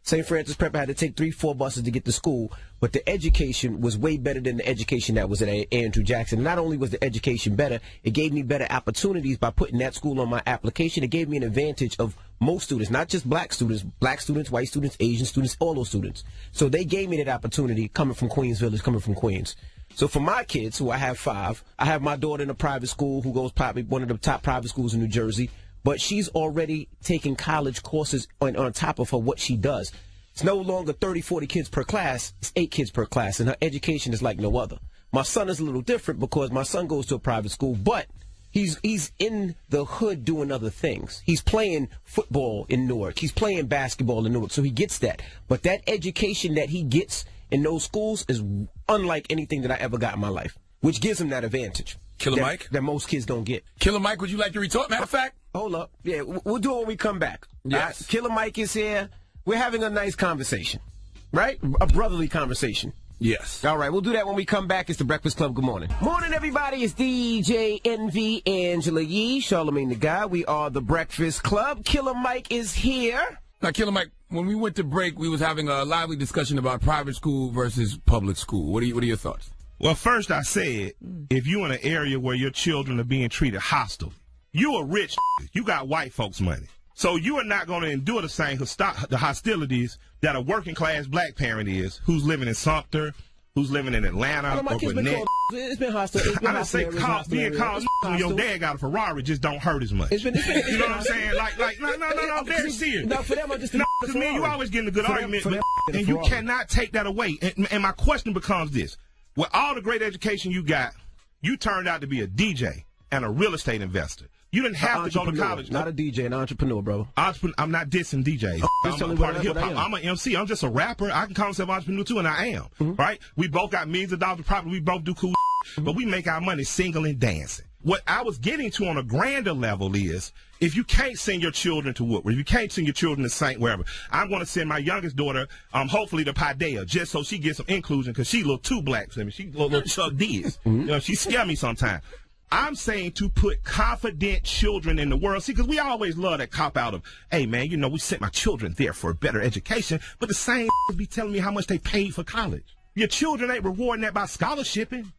[SPEAKER 2] St. Francis Prep, I had to take 3-4 buses to get to school, but the education was way better than the education that was at Andrew Jackson. Not only was the education better, it gave me better opportunities by putting that school on my application. It gave me an advantage of most students, not just black students, white students, Asian students, all those students. So they gave me that opportunity coming from Queens Village, coming from Queens. So for my kids, who I have 5, I have my daughter in a private school who goes probably one of the top private schools in New Jersey, but she's already taking college courses on top of her what she does. It's no longer 30, 40 kids per class. It's 8 kids per class, and her education is like no other. My son is a little different because my son goes to a private school, but he's in the hood doing other things. He's playing football in Newark. He's playing basketball in Newark, so he gets that. But that education that he gets in those schools is unlike anything that I ever got in my life, which gives him that advantage.
[SPEAKER 1] Killer Mike?
[SPEAKER 2] That most kids don't get.
[SPEAKER 1] Killer Mike, would you like to retort? Matter of fact.
[SPEAKER 2] Hold up. Yeah, we'll do it when we come back.
[SPEAKER 1] Yes.
[SPEAKER 2] Killer Mike is here. We're having a nice conversation, right? A brotherly conversation.
[SPEAKER 1] Yes.
[SPEAKER 2] All right, we'll do that when we come back. It's the Breakfast Club. Good morning. Morning, everybody. It's DJ NV, Angela Yee, Charlamagne the Guy. We are the Breakfast Club. Killer Mike is here.
[SPEAKER 1] Now, Killer Mike, when we went to break, we was having a lively discussion about private school versus public school. What are your thoughts?
[SPEAKER 13] Well, first I said, if you're in an area where your children are being treated hostile, you are rich, you got white folks' money. So you are not going to endure the hostilities that a working class black parent is who's living in Sumter, who's living in Atlanta or Gwinnett.
[SPEAKER 2] It's been hostile. It's been
[SPEAKER 13] I done say being called when your dad got a Ferrari just don't hurt as much. You know what I'm saying? Like, no, very serious.
[SPEAKER 2] No, for them, I'm just
[SPEAKER 13] because me, you always getting a good argument, and you cannot take that away. And my question becomes this: with all the great education you got, you turned out to be a DJ and a real estate investor. You didn't have to go to college.
[SPEAKER 2] Not a DJ, an entrepreneur, bro.
[SPEAKER 13] I'm not dissing DJs. I'm a part of hip hop. I'm an MC. I'm just a rapper. I can call myself an entrepreneur too, and I am. Right? We both got millions of dollars of profit. We both do cool but we make our money singing and dancing. What I was getting to on a grander level is, if you can't send your children to Woodward, if you can't send your children to St. wherever, I'm going to send my youngest daughter, hopefully to Paideia, just so she gets some inclusion, because she a little too black for me. She a little Chuck Diaz. You know, she scare me sometimes. I'm saying to put confident children in the world. See, because we always love that cop out of, hey, man, you know, we sent my children there for a better education, but the same be telling me how much they paid for college. Your children ain't rewarding that by scholarshiping.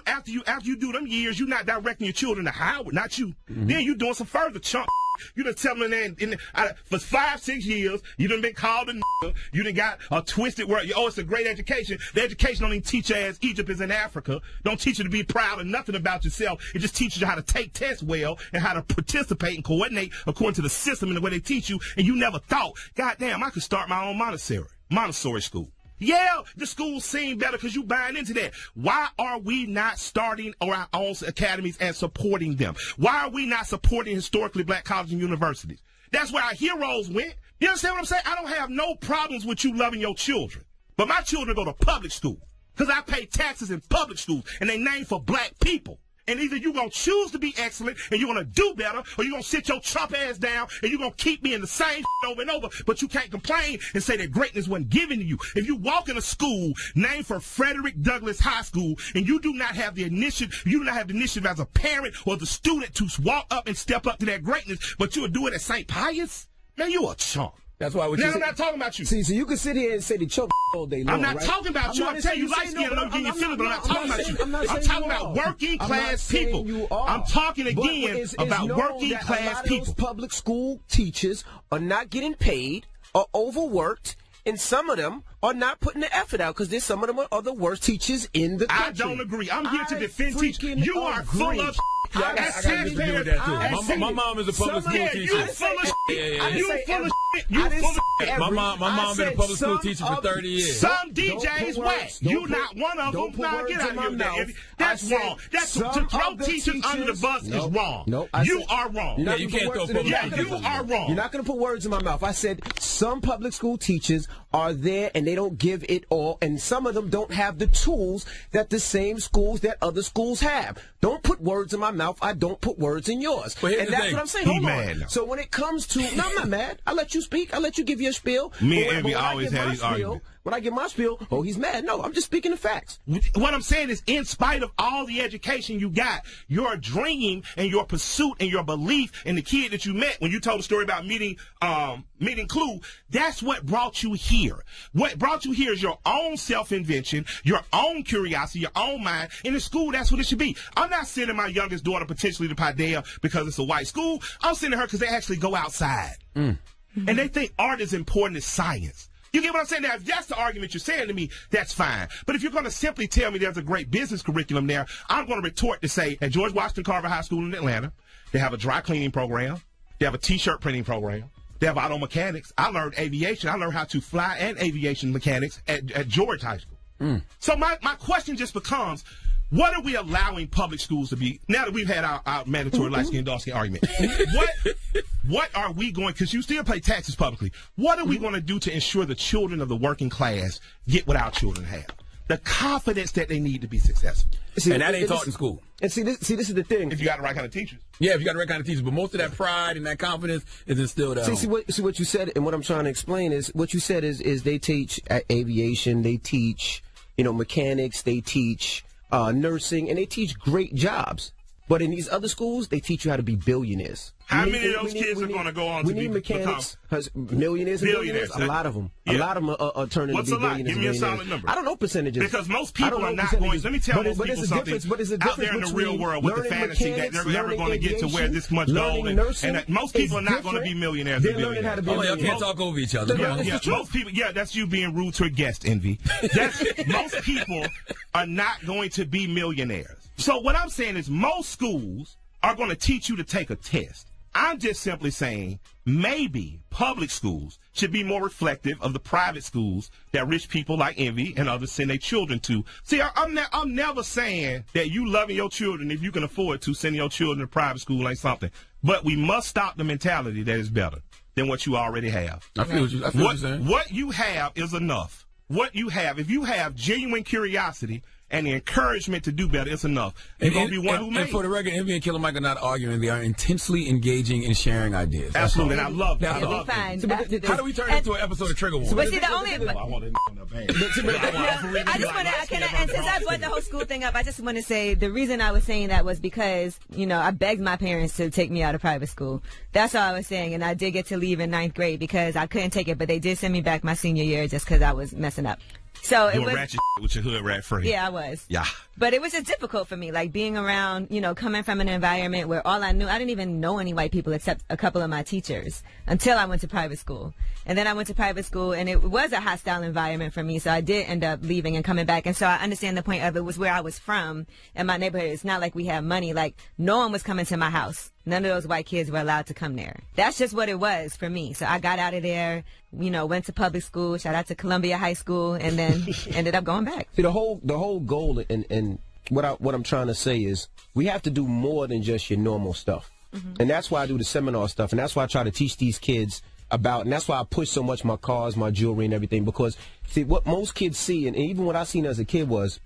[SPEAKER 13] After you do them years, you're not directing your children to Howard, not you. Then you doing some further chunk. You done tell them for 5-6 years, you done been called a nigga. You done got a twisted word. Oh, it's a great education. The education don't even teach you as Egypt is in Africa. Don't teach you to be proud of nothing about yourself. It just teaches you how to take tests well and how to participate and coordinate according to the system and the way they teach you. And you never thought, goddamn, I could start my own Montessori school. Yeah, the schools seem better because you buying into that. Why are we not starting our own academies and supporting them? Why are we not supporting historically black colleges and universities? That's where our heroes went. You understand what I'm saying? I don't have no problems with you loving your children. But my children go to public school because I pay taxes in public schools, and they named for black people. And either you're going to choose to be excellent and you're going to do better, or you're going to sit your Trump ass down and you're going to keep me in the same over and over. But you can't complain and say that greatness wasn't given to you. If you walk in a school named for Frederick Douglass High School and you do not have the initiative as a parent or the student to walk up and step up to that greatness, but you'll do it at St. Pius, man, you a chump.
[SPEAKER 1] That's why.
[SPEAKER 13] I'm not talking about you.
[SPEAKER 2] See, so you can sit here and say the choke all day long.
[SPEAKER 13] I'm not talking about you. I'm telling you, light skin, and I'm getting your feelings, but I'm not talking about you. I'm talking about working class people. I'm talking again about working class people.
[SPEAKER 2] Public school teachers are not getting paid, are overworked, and some of them are not putting the effort out because some of them are the worst teachers in the country.
[SPEAKER 13] I don't agree. I'm here to defend teachers. You are full of
[SPEAKER 1] I got to do with that too. My mom is a public school teacher.
[SPEAKER 13] You full of shit. You full of shit. You full of shit.
[SPEAKER 1] My mom been a public school teacher for 30 years.
[SPEAKER 13] Some DJs whack. You not one of them. Now get out of here. That's wrong. That's to throw teachers under the bus is wrong. You are wrong.
[SPEAKER 1] Yeah, you can't throw public
[SPEAKER 13] teachers. You are wrong.
[SPEAKER 2] You're not going to put words in my mouth. I said some public school teachers are there and they don't give it all, and some of them don't have the tools that the same schools that other schools have. Don't put words in my mouth. I don't put words in yours.
[SPEAKER 1] And
[SPEAKER 2] that's what I'm saying. Hold on. So when it comes to, no, I'm not mad. I let you speak. I let you give your spiel.
[SPEAKER 13] Me and Envy always had these arguments.
[SPEAKER 2] When I get my spiel, oh, he's mad. No, I'm just speaking the facts.
[SPEAKER 13] What I'm saying is, in spite of all the education you got, your dream and your pursuit and your belief in the kid that you met when you told the story about meeting Clue, that's what brought you here. What brought you here is your own self-invention, your own curiosity, your own mind. In the school, that's what it should be. I'm not sending my youngest daughter potentially to Paideia because it's a white school. I'm sending her because they actually go outside. And they think art is important as science. You get what I'm saying? Now, if that's the argument you're saying to me, that's fine. But if you're going to simply tell me there's a great business curriculum there, I'm going to retort to say, at George Washington Carver High School in Atlanta, they have a dry cleaning program. They have a T-shirt printing program. They have auto mechanics. I learned aviation. I learned how to fly and aviation mechanics at George High School. So my question just becomes, what are we allowing public schools to be, now that we've had our mandatory light-skinned, dark-skinned argument? What are we going, because you still pay taxes publicly, what are we going to do to ensure the children of the working class get what our children have? The confidence that they need to be successful.
[SPEAKER 1] See, and that ain't taught in school.
[SPEAKER 2] And see, this is the thing.
[SPEAKER 13] If you got the right kind of teachers.
[SPEAKER 1] Yeah, if you got the right kind of teachers. But most of that pride and that confidence is instilled at home.
[SPEAKER 2] See what you said, and what I'm trying to explain is, what you said is they teach aviation, they teach, mechanics, they teach nursing, and they teach great jobs. But in these other schools, they teach you how to be billionaires.
[SPEAKER 13] How many of those kids are going to go on to be
[SPEAKER 2] mechanics, millionaires? A lot of them.
[SPEAKER 13] Yeah.
[SPEAKER 2] A lot of them are turning to be billionaires.
[SPEAKER 13] Give me a solid number.
[SPEAKER 2] I don't know percentages.
[SPEAKER 13] Because most people are not going. Let me tell most people something. Out there in the real world with the fantasy that they're ever going to get to where this much gold, and most people are not going to be millionaires.
[SPEAKER 2] They're learning how to be millionaires.
[SPEAKER 1] Y'all can't talk over each other.
[SPEAKER 13] Most people. Yeah, that's you being rude to a guest, Envy. Most people are not going to be millionaires. So what I'm saying is most schools are going to teach you to take a test. I'm just simply saying maybe public schools should be more reflective of the private schools that rich people like Envy and others send their children to. See, I'm never saying that you loving your children, if you can afford to, sending your children to private school ain't something. But we must stop the mentality that is better than what you already have.
[SPEAKER 1] I feel what you're saying.
[SPEAKER 13] What you have is enough. What you have, if you have genuine curiosity and the encouragement to do better, it's enough. You're going to be one who makes.
[SPEAKER 1] And for the record, Envy and Killer Mike are not arguing. They are intensely engaging and sharing ideas.
[SPEAKER 13] Absolutely. And I love that.
[SPEAKER 1] How do we turn into an episode of Trigger Warning?
[SPEAKER 3] But see, the only... I want to I just want to... And since I brought the whole school thing up, I just want to say the reason I was saying that was because, you know, I begged my parents to take me out of private school. That's all I was saying. And I did get to leave in 9th grade because I couldn't take it. But they did send me back my senior year just because I was messing up. So
[SPEAKER 13] you
[SPEAKER 3] it was
[SPEAKER 13] ratchet with your hood rat friend.
[SPEAKER 3] Yeah, I was.
[SPEAKER 13] Yeah.
[SPEAKER 3] But it was just difficult for me, like being around, you know, coming from an environment where all I knew, I didn't even know any white people except a couple of my teachers until I went to private school. And then I went to private school and it was a hostile environment for me. So I did end up leaving and coming back. And so I understand the point of it was where I was from in my neighborhood. It's not like we have money. Like no one was coming to my house. None of those white kids were allowed to come there. That's just what it was for me. So I got out of there, you know, went to public school, shout out to Columbia High School, and then ended up going back.
[SPEAKER 2] See, the whole goal and what I'm trying to say is we have to do more than just your normal stuff. And that's why I do the seminar stuff, and that's why I try to teach these kids about, and that's why I push so much my cars, my jewelry, and everything, because, see, what most kids see, and even what I seen as a kid was,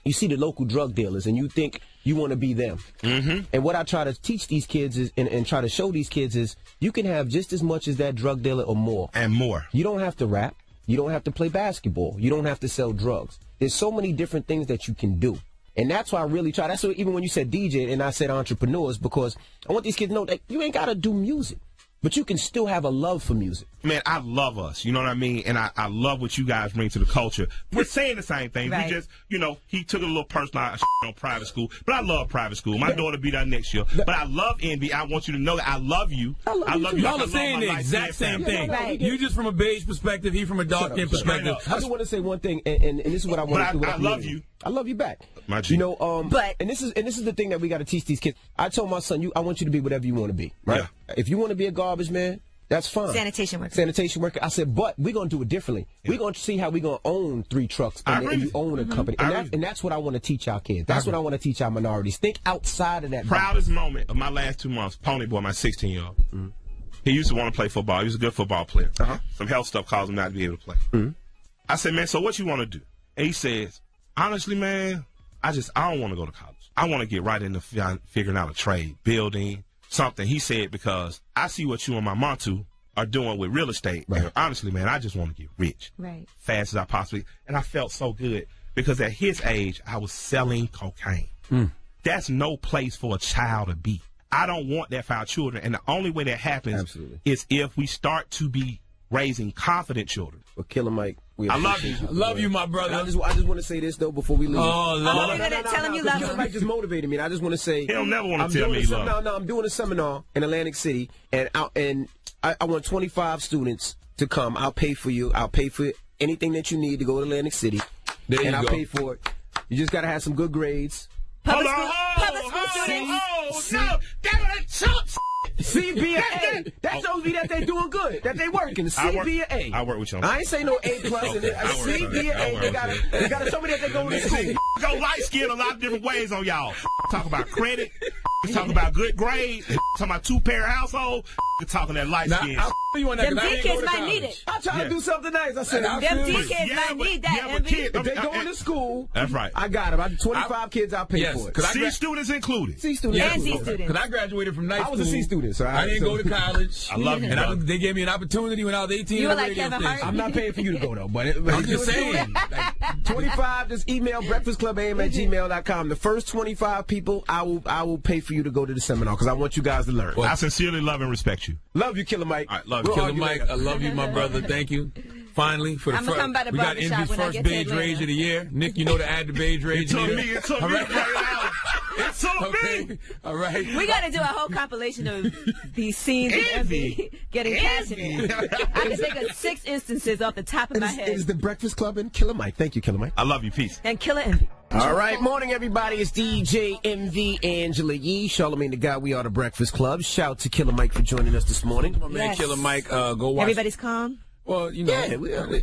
[SPEAKER 2] you see the local drug dealers, and you think you want to be them. And what I try to teach these kids is, and try to show these kids is, you can have just as much as that drug dealer or more.
[SPEAKER 13] And more.
[SPEAKER 2] You don't have to rap. You don't have to play basketball. You don't have to sell drugs. There's so many different things that you can do. And that's why I really try. That's why even when you said DJ and I said entrepreneurs, because I want these kids to know that you ain't got to do music, but you can still have a love for music.
[SPEAKER 13] Man, I love us. You know what I mean? And I love what you guys bring to the culture. We're saying the same thing. Right. We just, you know, he took a little personal on private school. But I love private school. My daughter be there next year. But I love Envy. I want you to know that I love you. I love you.
[SPEAKER 1] Y'all are saying the exact same thing. Right. You just from a beige perspective, he from a dark-skinned perspective.
[SPEAKER 2] I just want to say one thing, and this is what I want to do.
[SPEAKER 13] I love you.
[SPEAKER 2] I love you back.
[SPEAKER 13] My G.
[SPEAKER 2] You know, and this is the thing that we got to teach these kids. I told my son, I want you to be whatever you want to be. Right? Yeah. If you want to be a garbage man, that's fine.
[SPEAKER 3] Sanitation worker.
[SPEAKER 2] Sanitation worker. I said, but we're going to do it differently. Yeah. We're going to see how we're going to own 3 trucks and you own a company. And that's what I want to teach our kids. That's what I want to teach our minorities. Think outside of that.
[SPEAKER 13] Proudest moment of my last 2 months, Pony Boy, my 16-year-old. He used to want to play football. He was a good football player. Some health stuff caused him not to be able to play. I said, man, so what you want to do? And he says, honestly, man, I don't want to go to college. I want to get right into figuring out a trade, building, something. He said, because I see what you and my Montu are doing with real estate. Right. And honestly, man, I just want to get rich.
[SPEAKER 3] Right.
[SPEAKER 13] Fast as I possibly. And I felt so good because at his age, I was selling cocaine. That's no place for a child to be. I don't want that for our children. And the only way that happens is if we start to be raising confident children.
[SPEAKER 2] Well, Killer Mike,
[SPEAKER 13] I love you.
[SPEAKER 1] I love you, my brother.
[SPEAKER 2] I just want to say this, though, before we leave.
[SPEAKER 1] Oh, Lord.
[SPEAKER 3] Tell him you love him.
[SPEAKER 2] Mike just motivated me, and I just want to say.
[SPEAKER 13] He'll never want to tell me he loves him.
[SPEAKER 2] No, I'm doing a seminar in Atlantic City, and I want 25 students to come. I'll pay for you. I'll pay for anything that you need to go to Atlantic City. I'll pay for it. You just got to have some good grades.
[SPEAKER 3] Public school students.
[SPEAKER 13] No,
[SPEAKER 2] CBA. That shows me that they doing good, that they working. CBA.
[SPEAKER 13] I work with you.
[SPEAKER 2] I ain't say no A+. CBA. They got to show me that they going to school.
[SPEAKER 13] Go light skin a lot of different ways on y'all. Talk about credit. Talk about good grades. Talk about 2-parent household. Talking that light skin.
[SPEAKER 3] Them D kids might need it.
[SPEAKER 2] I try to do something nice. I said
[SPEAKER 3] them D kids might need that.
[SPEAKER 2] If they going to school,
[SPEAKER 13] that's right.
[SPEAKER 2] I got them. I 25 kids. I'll pay for it.
[SPEAKER 13] C students included.
[SPEAKER 2] C students
[SPEAKER 3] and C students.
[SPEAKER 1] Because I graduated from night school.
[SPEAKER 2] I was a C student, so
[SPEAKER 1] I didn't go to college.
[SPEAKER 13] I love you.
[SPEAKER 1] And they gave me an opportunity when I was 18.
[SPEAKER 3] You were like Kevin Hart.
[SPEAKER 2] I'm not paying for you to go though, but
[SPEAKER 1] I'm just saying.
[SPEAKER 2] 25. Just email breakfastclubam@gmail.com. The first 25 people, I will pay for you to go to the seminar because I want you guys to learn.
[SPEAKER 13] Well, I sincerely love and respect you.
[SPEAKER 2] Love you, Killer Mike.
[SPEAKER 13] All right, love you.
[SPEAKER 1] Killer Mike, I love you, my brother. Thank you. Finally, for the
[SPEAKER 3] I'm gonna come by the
[SPEAKER 1] we got
[SPEAKER 3] barbershop
[SPEAKER 1] Envy's
[SPEAKER 3] when I
[SPEAKER 1] first
[SPEAKER 3] get to
[SPEAKER 1] beige
[SPEAKER 3] Atlanta.
[SPEAKER 1] rage of the year. Nick, you know to add the beige rage of the year.
[SPEAKER 13] It took me to bring it out. It's so big.
[SPEAKER 1] All right.
[SPEAKER 3] We got to do a whole compilation of these scenes of Envy getting passionate. I can think of 6 instances off the top of my head.
[SPEAKER 2] It is the Breakfast Club and Killer Mike. Thank you, Killer Mike.
[SPEAKER 13] I love you. Peace.
[SPEAKER 3] And Killer Envy.
[SPEAKER 2] All right, morning, everybody. It's DJ MV, Angela Yee, Charlamagne the Guy. We are the Breakfast Club. Shout to Killer Mike for joining us this morning.
[SPEAKER 1] My man,
[SPEAKER 3] Yes.
[SPEAKER 1] Killer Mike, go watch.
[SPEAKER 3] Everybody's calm?
[SPEAKER 1] Well, you know,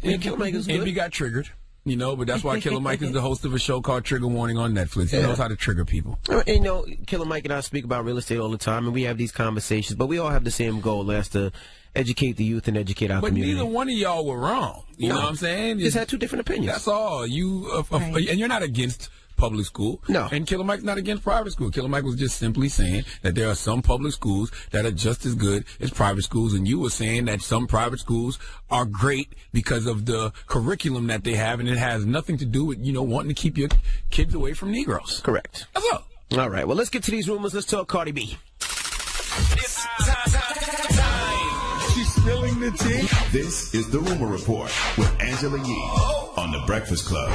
[SPEAKER 2] Yeah, Killer Mike is good.
[SPEAKER 1] Envy got triggered. You know, but that's why Killer Mike is the host of a show called Trigger Warning on Netflix. He knows how to trigger people.
[SPEAKER 2] And, you know, Killer Mike and I speak about real estate all the time, and we have these conversations, but we all have the same goal, that's to educate the youth and educate our
[SPEAKER 1] But
[SPEAKER 2] community.
[SPEAKER 1] neither one of y'all were wrong. You know what I'm saying?
[SPEAKER 2] Just had two different opinions.
[SPEAKER 1] That's all. And you're not against public school.
[SPEAKER 2] No.
[SPEAKER 1] And Killer Mike's not against private school. Killer Mike was just simply saying that there are some public schools that are just as good as private schools, and you were saying that some private schools are great because of the curriculum that they have, and it has nothing to do with, you know, wanting to keep your kids away from Negroes.
[SPEAKER 2] Correct.
[SPEAKER 1] That's all.
[SPEAKER 2] All right, well, let's get to these rumors. Let's talk Cardi B.
[SPEAKER 5] It's time.
[SPEAKER 6] She's spilling the tea. This is the Rumor Report with Angela Yee on the Breakfast Club.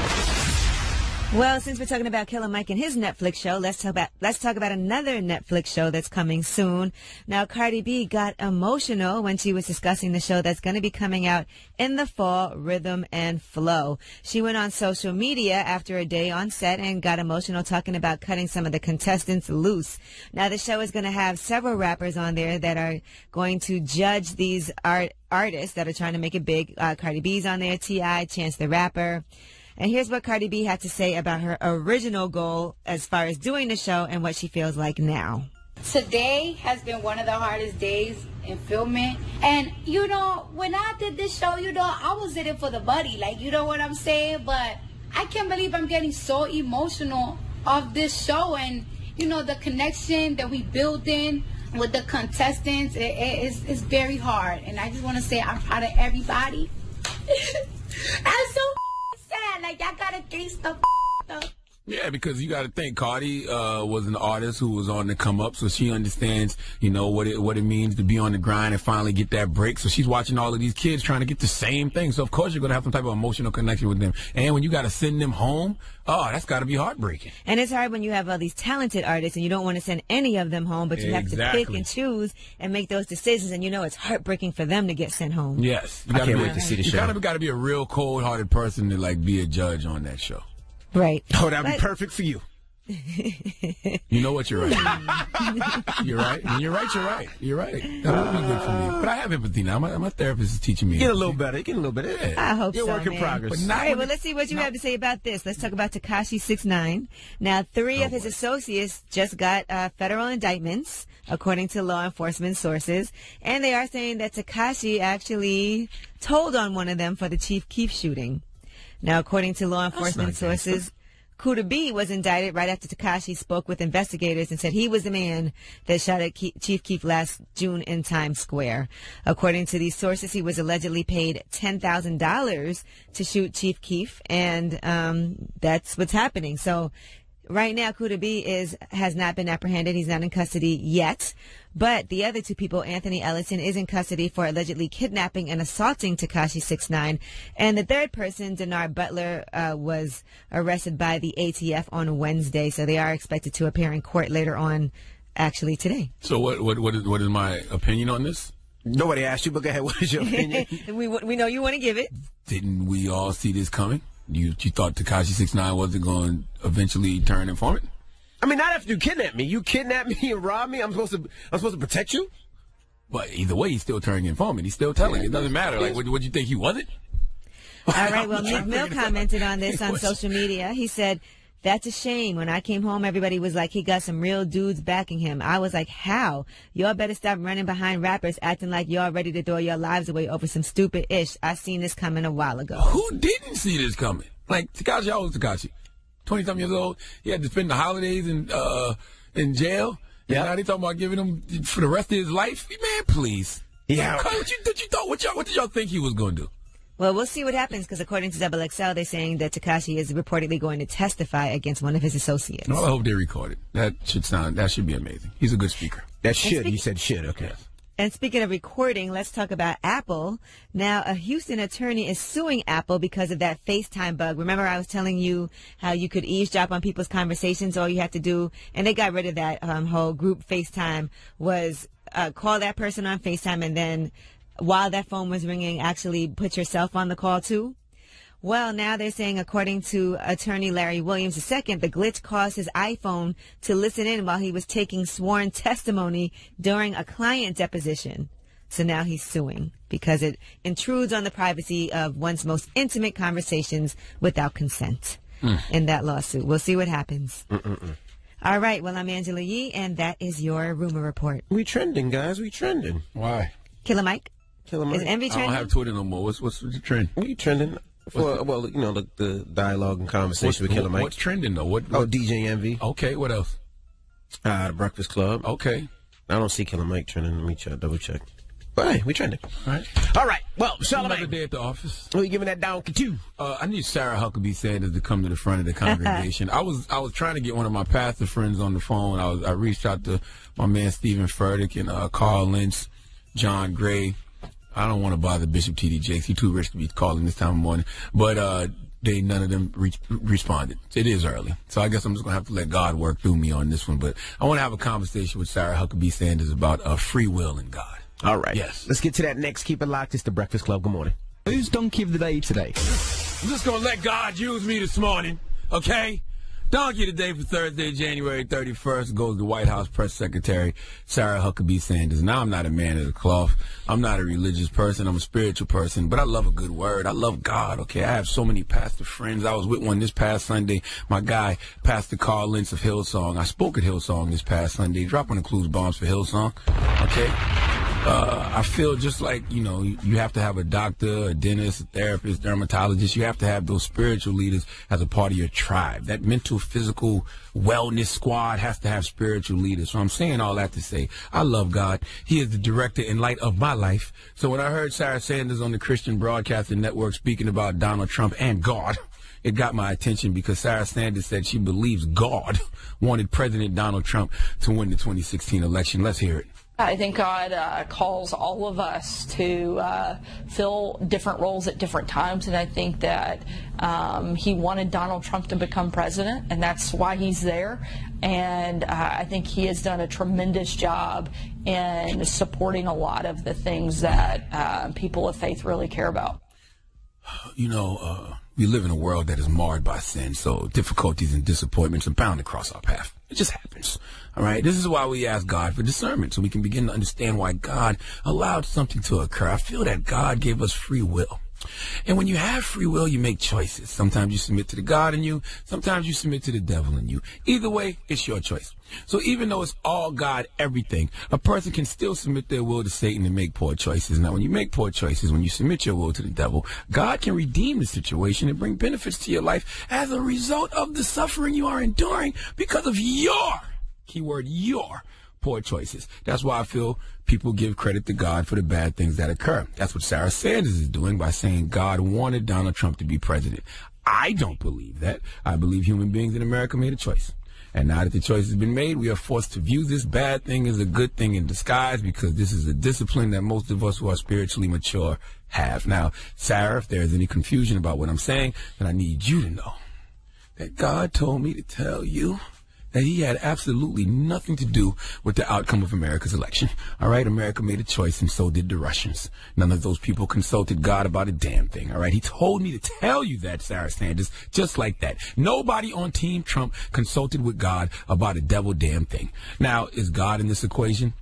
[SPEAKER 3] Well, since we're talking about Killer Mike and his Netflix show, let's talk about another Netflix show that's coming soon. Now, Cardi B got emotional when she was discussing the show that's going to be coming out in the fall, Rhythm and Flow. She went on social media after a day on set and got emotional talking about cutting some of the contestants loose. Now, the show is going to have several rappers on there that are going to judge these artists that are trying to make it big. Cardi B's on there, T.I., Chance the Rapper. And here's what Cardi B had to say about her original goal as far as doing the show and what she feels like now.
[SPEAKER 15] Today has been one of the hardest days in filming. And, you know, when I did this show, you know, I was in it for the buddy. Like, you know what I'm saying? But I can't believe I'm getting so emotional of this show. And, you know, the connection that we build in with the contestants, it's very hard. And I just want to say I'm proud of everybody. I'm so sad. Like, y'all gotta get stuff up.
[SPEAKER 1] Yeah, because you got to think Cardi was an artist who was on the come up, so she understands, you know, what it means to be on the grind and finally get that break. So she's watching all of these kids trying to get the same thing. So of course you're gonna have some type of emotional connection with them. And when you got to send them home, that's got to be heartbreaking.
[SPEAKER 3] And it's hard when you have all these talented artists and you don't want to send any of them home, but you have to pick and choose and make those decisions. And you know it's heartbreaking for them to get sent home.
[SPEAKER 1] Yes,
[SPEAKER 2] I can't wait to see the show.
[SPEAKER 1] You got to be a real cold-hearted person to like be a judge on that show.
[SPEAKER 3] Right.
[SPEAKER 2] Oh, that'd be perfect for you.
[SPEAKER 1] You know what? You're right. You're right. When you're right, you're right. You're right. That would be good for me. But I have empathy now. My therapist is teaching me.
[SPEAKER 2] Get a little better. Get a little better. Yeah.
[SPEAKER 3] I hope
[SPEAKER 2] You're
[SPEAKER 3] so,
[SPEAKER 2] work in
[SPEAKER 3] man.
[SPEAKER 2] progress.
[SPEAKER 3] All right, well, let's see what you have to say about this. Let's talk about Tekashi 6ix9ine. Now, 3 of his associates just got federal indictments, according to law enforcement sources. And they are saying that Tekashi actually told on one of them for the Chief Keef shooting. Now, according to law enforcement sources, Kuda B was indicted right after Tekashi spoke with investigators and said he was the man that shot at Chief Keef last June in Times Square. According to these sources, he was allegedly paid $10,000 to shoot Chief Keef, and that's what's happening. So right now, Kuda B has not been apprehended. He's not in custody yet. But the other 2 people, Anthony Ellison, is in custody for allegedly kidnapping and assaulting Tekashi 6ix9ine. And the third person, Denard Butler, was arrested by the ATF on Wednesday. So they are expected to appear in court later on, actually today.
[SPEAKER 1] So what is my opinion on this?
[SPEAKER 2] Nobody asked you, but go ahead. What is your opinion?
[SPEAKER 3] we know you want to give it.
[SPEAKER 1] Didn't we all see this coming? You thought Tekashi 6ix9ine wasn't going to eventually turn informant?
[SPEAKER 2] I mean, not after you kidnap me. You kidnap me and rob me. I'm supposed to protect you.
[SPEAKER 1] But either way, he's still turning informant. He's still telling. It doesn't matter. Like, would you think he wasn't?
[SPEAKER 3] All right. Well, Meek Mill commented on this on social media. He said, "That's a shame. When I came home, everybody was like, he got some real dudes backing him. I was like, how? Y'all better stop running behind rappers, acting like y'all ready to throw your lives away over some stupid ish. I seen this coming a while ago."
[SPEAKER 1] Who didn't see this coming? Like, Tekashi, how old is Tekashi? 20-something years old. He had to spend the holidays in jail. Yeah. Now they talking about giving him for the rest of his life. Man, please.
[SPEAKER 2] Yeah.
[SPEAKER 1] What did y'all think he was going to do?
[SPEAKER 3] Well, we'll see what happens because according to XXL, they're saying that Tekashi is reportedly going to testify against one of his associates.
[SPEAKER 1] Well, I hope they record it. That should be amazing. He's a good speaker.
[SPEAKER 2] That should. You said should. Okay.
[SPEAKER 3] And speaking of recording, let's talk about Apple. Now, a Houston attorney is suing Apple because of that FaceTime bug. Remember I was telling you how you could eavesdrop on people's conversations? All you have to do, and they got rid of that whole group FaceTime, was call that person on FaceTime and then while that phone was ringing, actually put yourself on the call too. Well, now they're saying, according to attorney Larry Williams II, the glitch caused his iPhone to listen in while he was taking sworn testimony during a client deposition. So now he's suing because it intrudes on the privacy of one's most intimate conversations without consent in that lawsuit. We'll see what happens. All right. Well, I'm Angela Yee, and that is your rumor report.
[SPEAKER 2] We trending, guys. We trending.
[SPEAKER 1] Why?
[SPEAKER 3] Killer Mike?
[SPEAKER 2] Killer Mike.
[SPEAKER 3] Is Envy trending?
[SPEAKER 1] I don't have Twitter no more. What's the trend?
[SPEAKER 2] We trending. Well, you know, the dialogue and conversation with Killer Mike.
[SPEAKER 1] What's trending, though? What?
[SPEAKER 2] DJ Envy.
[SPEAKER 1] Okay, what else?
[SPEAKER 2] The Breakfast Club.
[SPEAKER 1] Okay.
[SPEAKER 2] I don't see Killer Mike trending. Let me double check. But hey, we trending.
[SPEAKER 1] All
[SPEAKER 2] right. Well, Charlamagne.
[SPEAKER 1] Another day at the office.
[SPEAKER 2] What are you giving that down to?
[SPEAKER 1] I need Sarah Huckabee Sanders to come to the front of the congregation. I was trying to get one of my pastor friends on the phone. I reached out to my man Stephen Furtick and Carl Lynch, John Gray. I don't want to bother Bishop T.D. Jakes. He's too rich to be calling this time of morning. But none of them responded. It is early. So I guess I'm just going to have to let God work through me on this one. But I want to have a conversation with Sarah Huckabee Sanders about free will and God.
[SPEAKER 2] All right.
[SPEAKER 1] Yes.
[SPEAKER 2] Let's get to that next. Keep it locked. It's the Breakfast Club. Good morning.
[SPEAKER 16] Who's donkey of the day today?
[SPEAKER 1] I'm just going to let God use me this morning, okay? Donkey today for Thursday, January 31st, goes to White House Press Secretary Sarah Huckabee Sanders. Now, I'm not a man of the cloth. I'm not a religious person. I'm a spiritual person, but I love a good word. I love God, okay? I have so many pastor friends. I was with one this past Sunday, my guy, Pastor Carl Lentz of Hillsong. I spoke at Hillsong this past Sunday, dropping the clues bombs for Hillsong, okay? I feel just like, you know, you have to have a doctor, a dentist, a therapist, dermatologist. You have to have those spiritual leaders as a part of your tribe. That mental, physical wellness squad has to have spiritual leaders. So I'm saying all that to say, I love God. He is the director and light of my life. So when I heard Sarah Sanders on the Christian Broadcasting Network speaking about Donald Trump and God, it got my attention because Sarah Sanders said she believes God wanted President Donald Trump to win the 2016 election. Let's hear it.
[SPEAKER 12] I think God calls all of us to fill different roles at different times, and I think that he wanted Donald Trump to become president, and that's why he's there. And I think he has done a tremendous job in supporting a lot of the things that people of faith really care about.
[SPEAKER 1] You know, we live in a world that is marred by sin, so difficulties and disappointments are bound to cross our path. It just happens. All right. This is why we ask God for discernment, so we can begin to understand why God allowed something to occur. I feel that God gave us free will. And when you have free will, you make choices. Sometimes you submit to the God in you. Sometimes you submit to the devil in you. Either way, it's your choice. So even though it's all God, everything, a person can still submit their will to Satan and make poor choices. Now, when you make poor choices, when you submit your will to the devil, God can redeem the situation and bring benefits to your life as a result of the suffering you are enduring because of your, keyword, your poor choices. That's why I feel people give credit to God for the bad things that occur. That's what Sarah Sanders is doing by saying God wanted Donald Trump to be president. I don't believe that. I believe human beings in America made a choice. And now that the choice has been made, we are forced to view this bad thing as a good thing in disguise because this is a discipline that most of us who are spiritually mature have. Now, Sarah, if there's any confusion about what I'm saying, then I need you to know that God told me to tell you that he had absolutely nothing to do with the outcome of America's election. All right, America made a choice, and so did the Russians. None of those people consulted God about a damn thing. All right, he told me to tell you that, Sarah Sanders, just like that. Nobody on Team Trump consulted with God about a devil damn thing. Now, is God in this equation?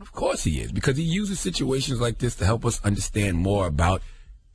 [SPEAKER 1] Of course he is, because he uses situations like this to help us understand more about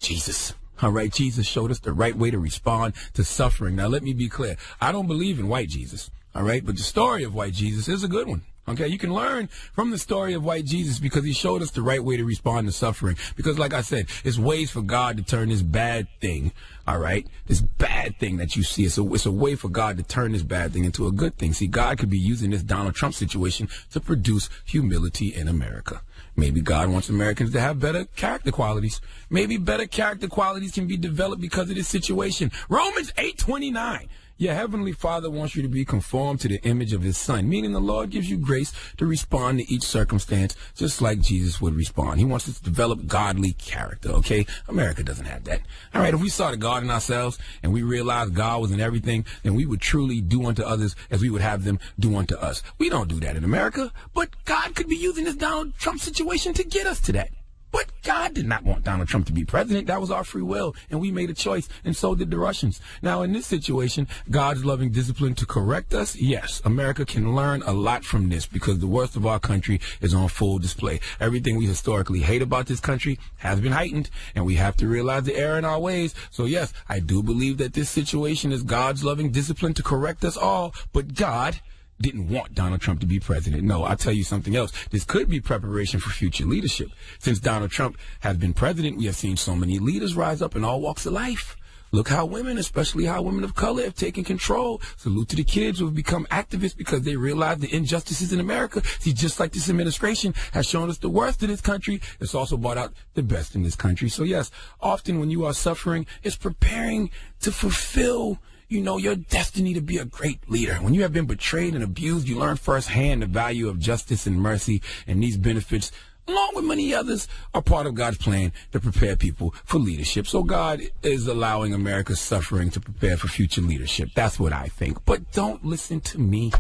[SPEAKER 1] Jesus. All right, Jesus showed us the right way to respond to suffering. Now, let me be clear. I don't believe in white Jesus. All right, but the story of white Jesus is a good one. Okay, you can learn from the story of white Jesus because he showed us the right way to respond to suffering. Because like I said, it's ways for God to turn this bad thing, all right, this bad thing that you see. It's a way for God to turn this bad thing into a good thing. See, God could be using this Donald Trump situation to produce humility in America. Maybe God wants Americans to have better character qualities. Maybe better character qualities can be developed because of this situation. Romans 8:29. Your Heavenly Father wants you to be conformed to the image of His Son, meaning the Lord gives you grace to respond to each circumstance just like Jesus would respond. He wants us to develop godly character, okay? America doesn't have that. All right, if we saw the God in ourselves and we realized God was in everything, then we would truly do unto others as we would have them do unto us. We don't do that in America, but God could be using this Donald Trump situation to get us to that. But God did not want Donald Trump to be president. That was our free will, and we made a choice, and so did the Russians. Now, in this situation, God's loving discipline to correct us, yes, America can learn a lot from this because the worst of our country is on full display. Everything we historically hate about this country has been heightened, and we have to realize the error in our ways. So, yes, I do believe that this situation is God's loving discipline to correct us all, but God didn't want Donald Trump to be president. No, I'll tell you something else. This could be preparation for future leadership. Since Donald Trump has been president, we have seen so many leaders rise up in all walks of life. Look how women, especially how women of color, have taken control. Salute to the kids who have become activists because they realize the injustices in America. See, just like this administration has shown us the worst of this country, it's also brought out the best in this country. So yes, often when you are suffering, it's preparing to fulfill your destiny to be a great leader. When you have been betrayed and abused, you learn firsthand the value of justice and mercy, and these benefits, along with many others, are part of God's plan to prepare people for leadership. So God is allowing America's suffering to prepare for future leadership. That's what I think. But don't listen to me,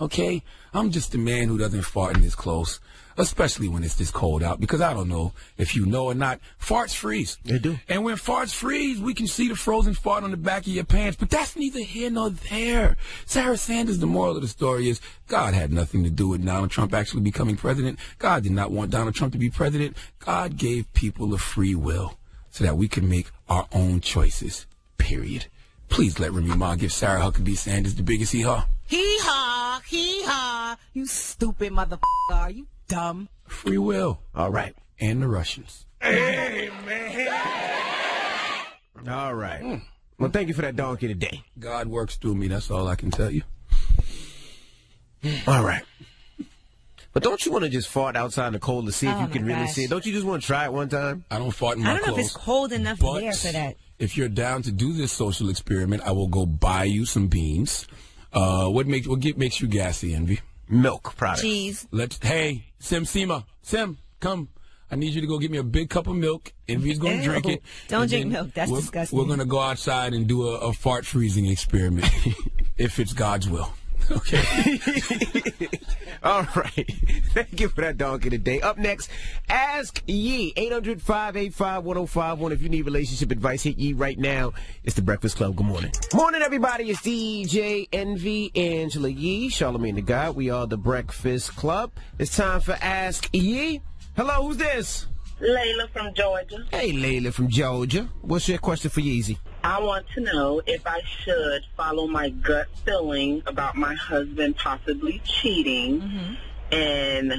[SPEAKER 1] okay? I'm just a man who doesn't fart in his clothes, especially when it's this cold out, because I don't know if you know or not, farts freeze.
[SPEAKER 2] They do.
[SPEAKER 1] And when farts freeze, we can see the frozen fart on the back of your pants, but that's neither here nor there. Sarah Sanders, the moral of the story is God had nothing to do with Donald Trump actually becoming president. God did not want Donald Trump to be president. God gave people a free will so that we can make our own choices, period. Please let Remy Ma give Sarah Huckabee Sanders the biggest hee-haw.
[SPEAKER 16] Hee-haw, hee-haw. You stupid motherfucker. Are you dumb?
[SPEAKER 1] Free will.
[SPEAKER 2] All right.
[SPEAKER 1] And the Russians.
[SPEAKER 2] Hey, man. All right. Well, thank you for that donkey today.
[SPEAKER 1] God works through me. That's all I can tell you.
[SPEAKER 2] All right. But don't you want to just fart outside in the cold to see if you can really see it? Don't you just want to try it one time?
[SPEAKER 1] I don't fart in my clothes.
[SPEAKER 3] I don't know if it's cold enough there for that.
[SPEAKER 1] If you're down to do this social experiment, I will go buy you some beans. What makes you gassy, Envy?
[SPEAKER 2] Milk products.
[SPEAKER 3] Cheese.
[SPEAKER 1] Hey, Sim, come. I need you to go get me a big cup of milk. Envy's going to drink it.
[SPEAKER 3] Don't drink milk. That's disgusting.
[SPEAKER 1] We're going to go outside and do a fart freezing experiment, if it's God's will. Okay.
[SPEAKER 2] All right. Thank you for that donkey today. Up next, Ask Ye. 800-585-1051. If you need relationship advice, hit Ye right now. It's The Breakfast Club. Good morning. Morning, everybody. It's DJ Envy, Angela Yee, Charlamagne the God. We are The Breakfast Club. It's time for Ask Ye. Hello, who's this?
[SPEAKER 17] Layla from Georgia.
[SPEAKER 2] Hey, Layla from Georgia. What's your question for Yeezy?
[SPEAKER 17] I want to know if I should follow my gut feeling about my husband possibly cheating and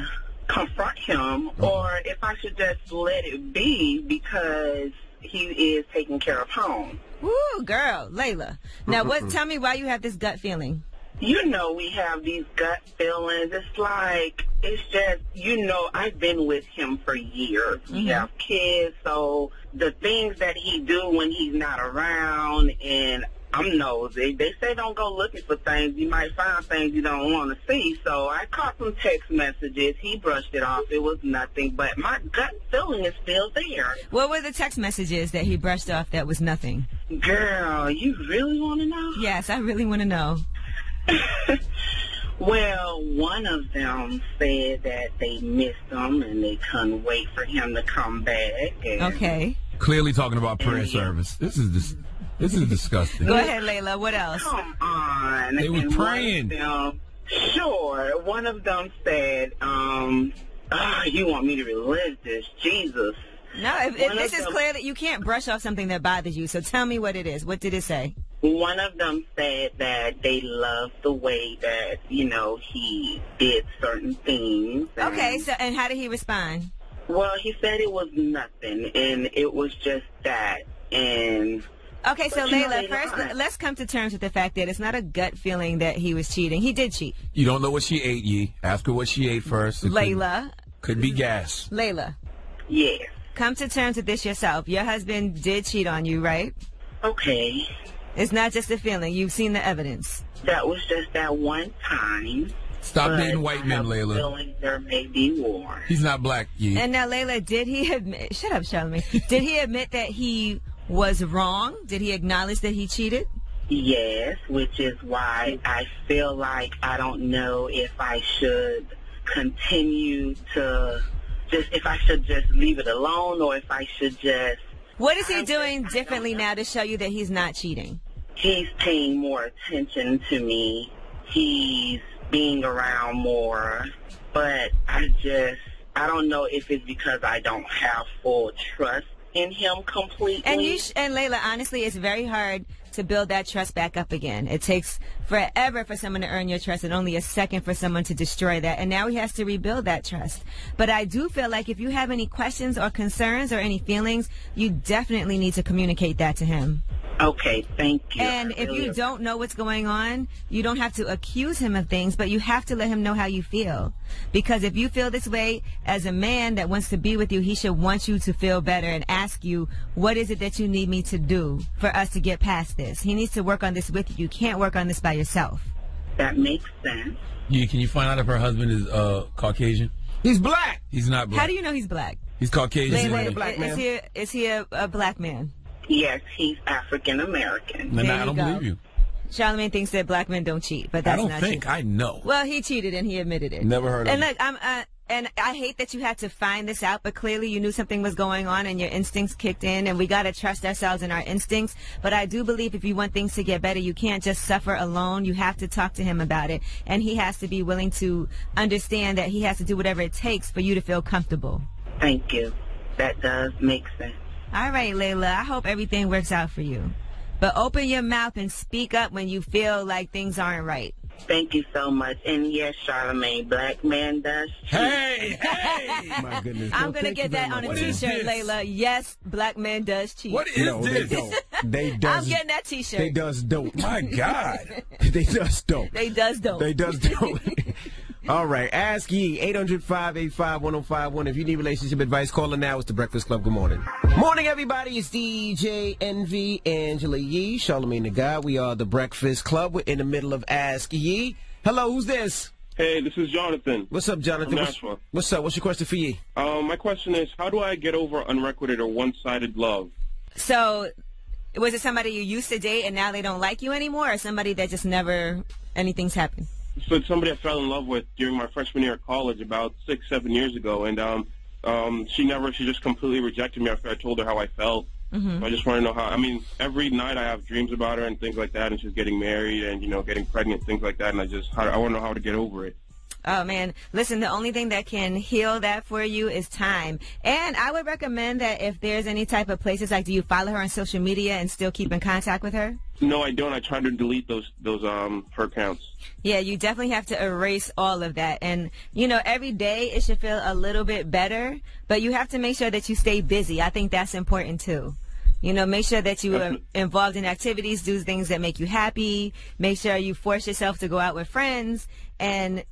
[SPEAKER 17] confront him, or if I should just let it be because he is taking care of home.
[SPEAKER 3] Woo, girl, Layla. Now, tell me why you have this gut feeling.
[SPEAKER 17] You know, we have these gut feelings. It's just, I've been with him for years. We have kids, so the things that he do when he's not around, and I'm nosy. They say don't go looking for things. You might find things you don't want to see. So I caught some text messages. He brushed it off. It was nothing, but my gut feeling is still there.
[SPEAKER 3] What were the text messages that he brushed off that was nothing?
[SPEAKER 17] Girl, you really want to know?
[SPEAKER 3] Yes, I really want to know.
[SPEAKER 17] Well, one of them said that they missed him and they couldn't wait for him to come back.
[SPEAKER 3] Okay.
[SPEAKER 1] Clearly talking about prayer service. This is disgusting.
[SPEAKER 3] Go ahead, Layla. What else?
[SPEAKER 17] Come on.
[SPEAKER 1] They were praying.
[SPEAKER 17] One of them said, you want me to relive this, Jesus.
[SPEAKER 3] No, if this is clear that you can't brush off something that bothers you, so tell me what it is. What did it say?
[SPEAKER 17] One of them said that they loved the way that, he did certain things.
[SPEAKER 3] Okay, and how did he respond?
[SPEAKER 17] Well, he said it was nothing, and it was just that, and...
[SPEAKER 3] Okay, so Layla, first let's come to terms with the fact that it's not a gut feeling that he was cheating. He did cheat.
[SPEAKER 1] You don't know what she ate, Yee. Ask her what she ate first.
[SPEAKER 3] Layla.
[SPEAKER 1] Could be gas.
[SPEAKER 3] Layla.
[SPEAKER 17] Yes.
[SPEAKER 3] Come to terms with this yourself. Your husband did cheat on you, right?
[SPEAKER 17] Okay.
[SPEAKER 3] It's not just a feeling. You've seen the evidence.
[SPEAKER 17] That was just that one time.
[SPEAKER 1] Stop dating white men, Layla.
[SPEAKER 17] Feeling there may be more.
[SPEAKER 1] He's not black, Yee.
[SPEAKER 3] And now, Layla, did he admit... Shut up, Charlamagne. Did he admit that he was wrong? Did he acknowledge that he cheated?
[SPEAKER 17] Yes, which is why I feel like I don't know if I should continue to... if I should just leave it alone or if I should just...
[SPEAKER 3] What is he doing differently now to show you that he's not cheating?
[SPEAKER 17] He's paying more attention to me. He's being around more. But I don't know if it's because I don't have full trust in him completely.
[SPEAKER 3] And and Layla, honestly, it's very hard to build that trust back up again. It takes forever for someone to earn your trust and only a second for someone to destroy that. And now he has to rebuild that trust. But I do feel like if you have any questions or concerns or any feelings, you definitely need to communicate that to him.
[SPEAKER 17] Okay, thank you.
[SPEAKER 3] And if you don't know what's going on, you don't have to accuse him of things, but you have to let him know how you feel. Because if you feel this way as a man that wants to be with you, he should want you to feel better and ask you, what is it that you need me to do for us to get past this? He needs to work on this with you. You can't work on this by yourself.
[SPEAKER 17] That makes sense.
[SPEAKER 1] Yee, can you find out if her husband is Caucasian?
[SPEAKER 2] He's black.
[SPEAKER 1] He's not black.
[SPEAKER 3] How do you know he's black?
[SPEAKER 1] He's Caucasian.
[SPEAKER 3] Layla, is he a black man?
[SPEAKER 17] Yes, he's African American.
[SPEAKER 1] Then I don't believe you.
[SPEAKER 3] Charlamagne thinks that black men don't cheat, but that's not true.
[SPEAKER 1] I don't think. I know.
[SPEAKER 3] Well, he cheated and he admitted it.
[SPEAKER 1] Never heard of
[SPEAKER 3] it.
[SPEAKER 1] it.
[SPEAKER 3] And look, and I hate that you had to find this out, but clearly you knew something was going on and your instincts kicked in, and we got to trust ourselves and our instincts. But I do believe if you want things to get better, you can't just suffer alone. You have to talk to him about it, and he has to be willing to understand that he has to do whatever it takes for you to feel comfortable.
[SPEAKER 17] Thank you. That does make sense.
[SPEAKER 3] All right, Layla, I hope everything works out for you. But open your mouth and speak up when you feel like things aren't right.
[SPEAKER 17] Thank you so much. And yes, Charlamagne, black man does cheat.
[SPEAKER 1] Hey!
[SPEAKER 2] My goodness.
[SPEAKER 3] I'm going to get that on a T-shirt, Layla. Yes, black man does cheat.
[SPEAKER 1] What is this?
[SPEAKER 2] They don't. They does.
[SPEAKER 3] I'm getting that T-shirt.
[SPEAKER 2] They does don't.
[SPEAKER 1] My God.
[SPEAKER 2] They does don't.
[SPEAKER 3] They does don't.
[SPEAKER 2] They does don't. All right. Ask Yee. 800-585-1051. If you need relationship advice, call her now. It's The Breakfast Club. Good morning. Morning, everybody. It's DJ Envy, Angela Yee, Charlamagne the God. We are The Breakfast Club. We're in the middle of Ask Yee. Hello, who's this?
[SPEAKER 18] Hey, this is Jonathan.
[SPEAKER 2] What's up, Jonathan? What's up? What's your question for Yee?
[SPEAKER 18] My question is, how do I get over unrequited or one-sided love?
[SPEAKER 3] So, was it somebody you used to date and now they don't like you anymore, or somebody that just never anything's happened?
[SPEAKER 18] So it's somebody I fell in love with during my freshman year at college about 6-7 years ago, and she just completely rejected me after I told her how I felt. So I just want to know how. I mean, every night I have dreams about her and things like that, and she's getting married and getting pregnant, things like that, and I want to know how to get over it.
[SPEAKER 3] Oh, man. Listen, the only thing that can heal that for you is time. And I would recommend that if there's any type of places, like, do you follow her on social media and still keep in contact with her?
[SPEAKER 18] No, I don't. I tried to delete those her accounts.
[SPEAKER 3] Yeah, you definitely have to erase all of that. And, every day it should feel a little bit better, but you have to make sure that you stay busy. I think that's important, too. Make sure that you are involved in activities, do things that make you happy. Make sure you force yourself to go out with friends. And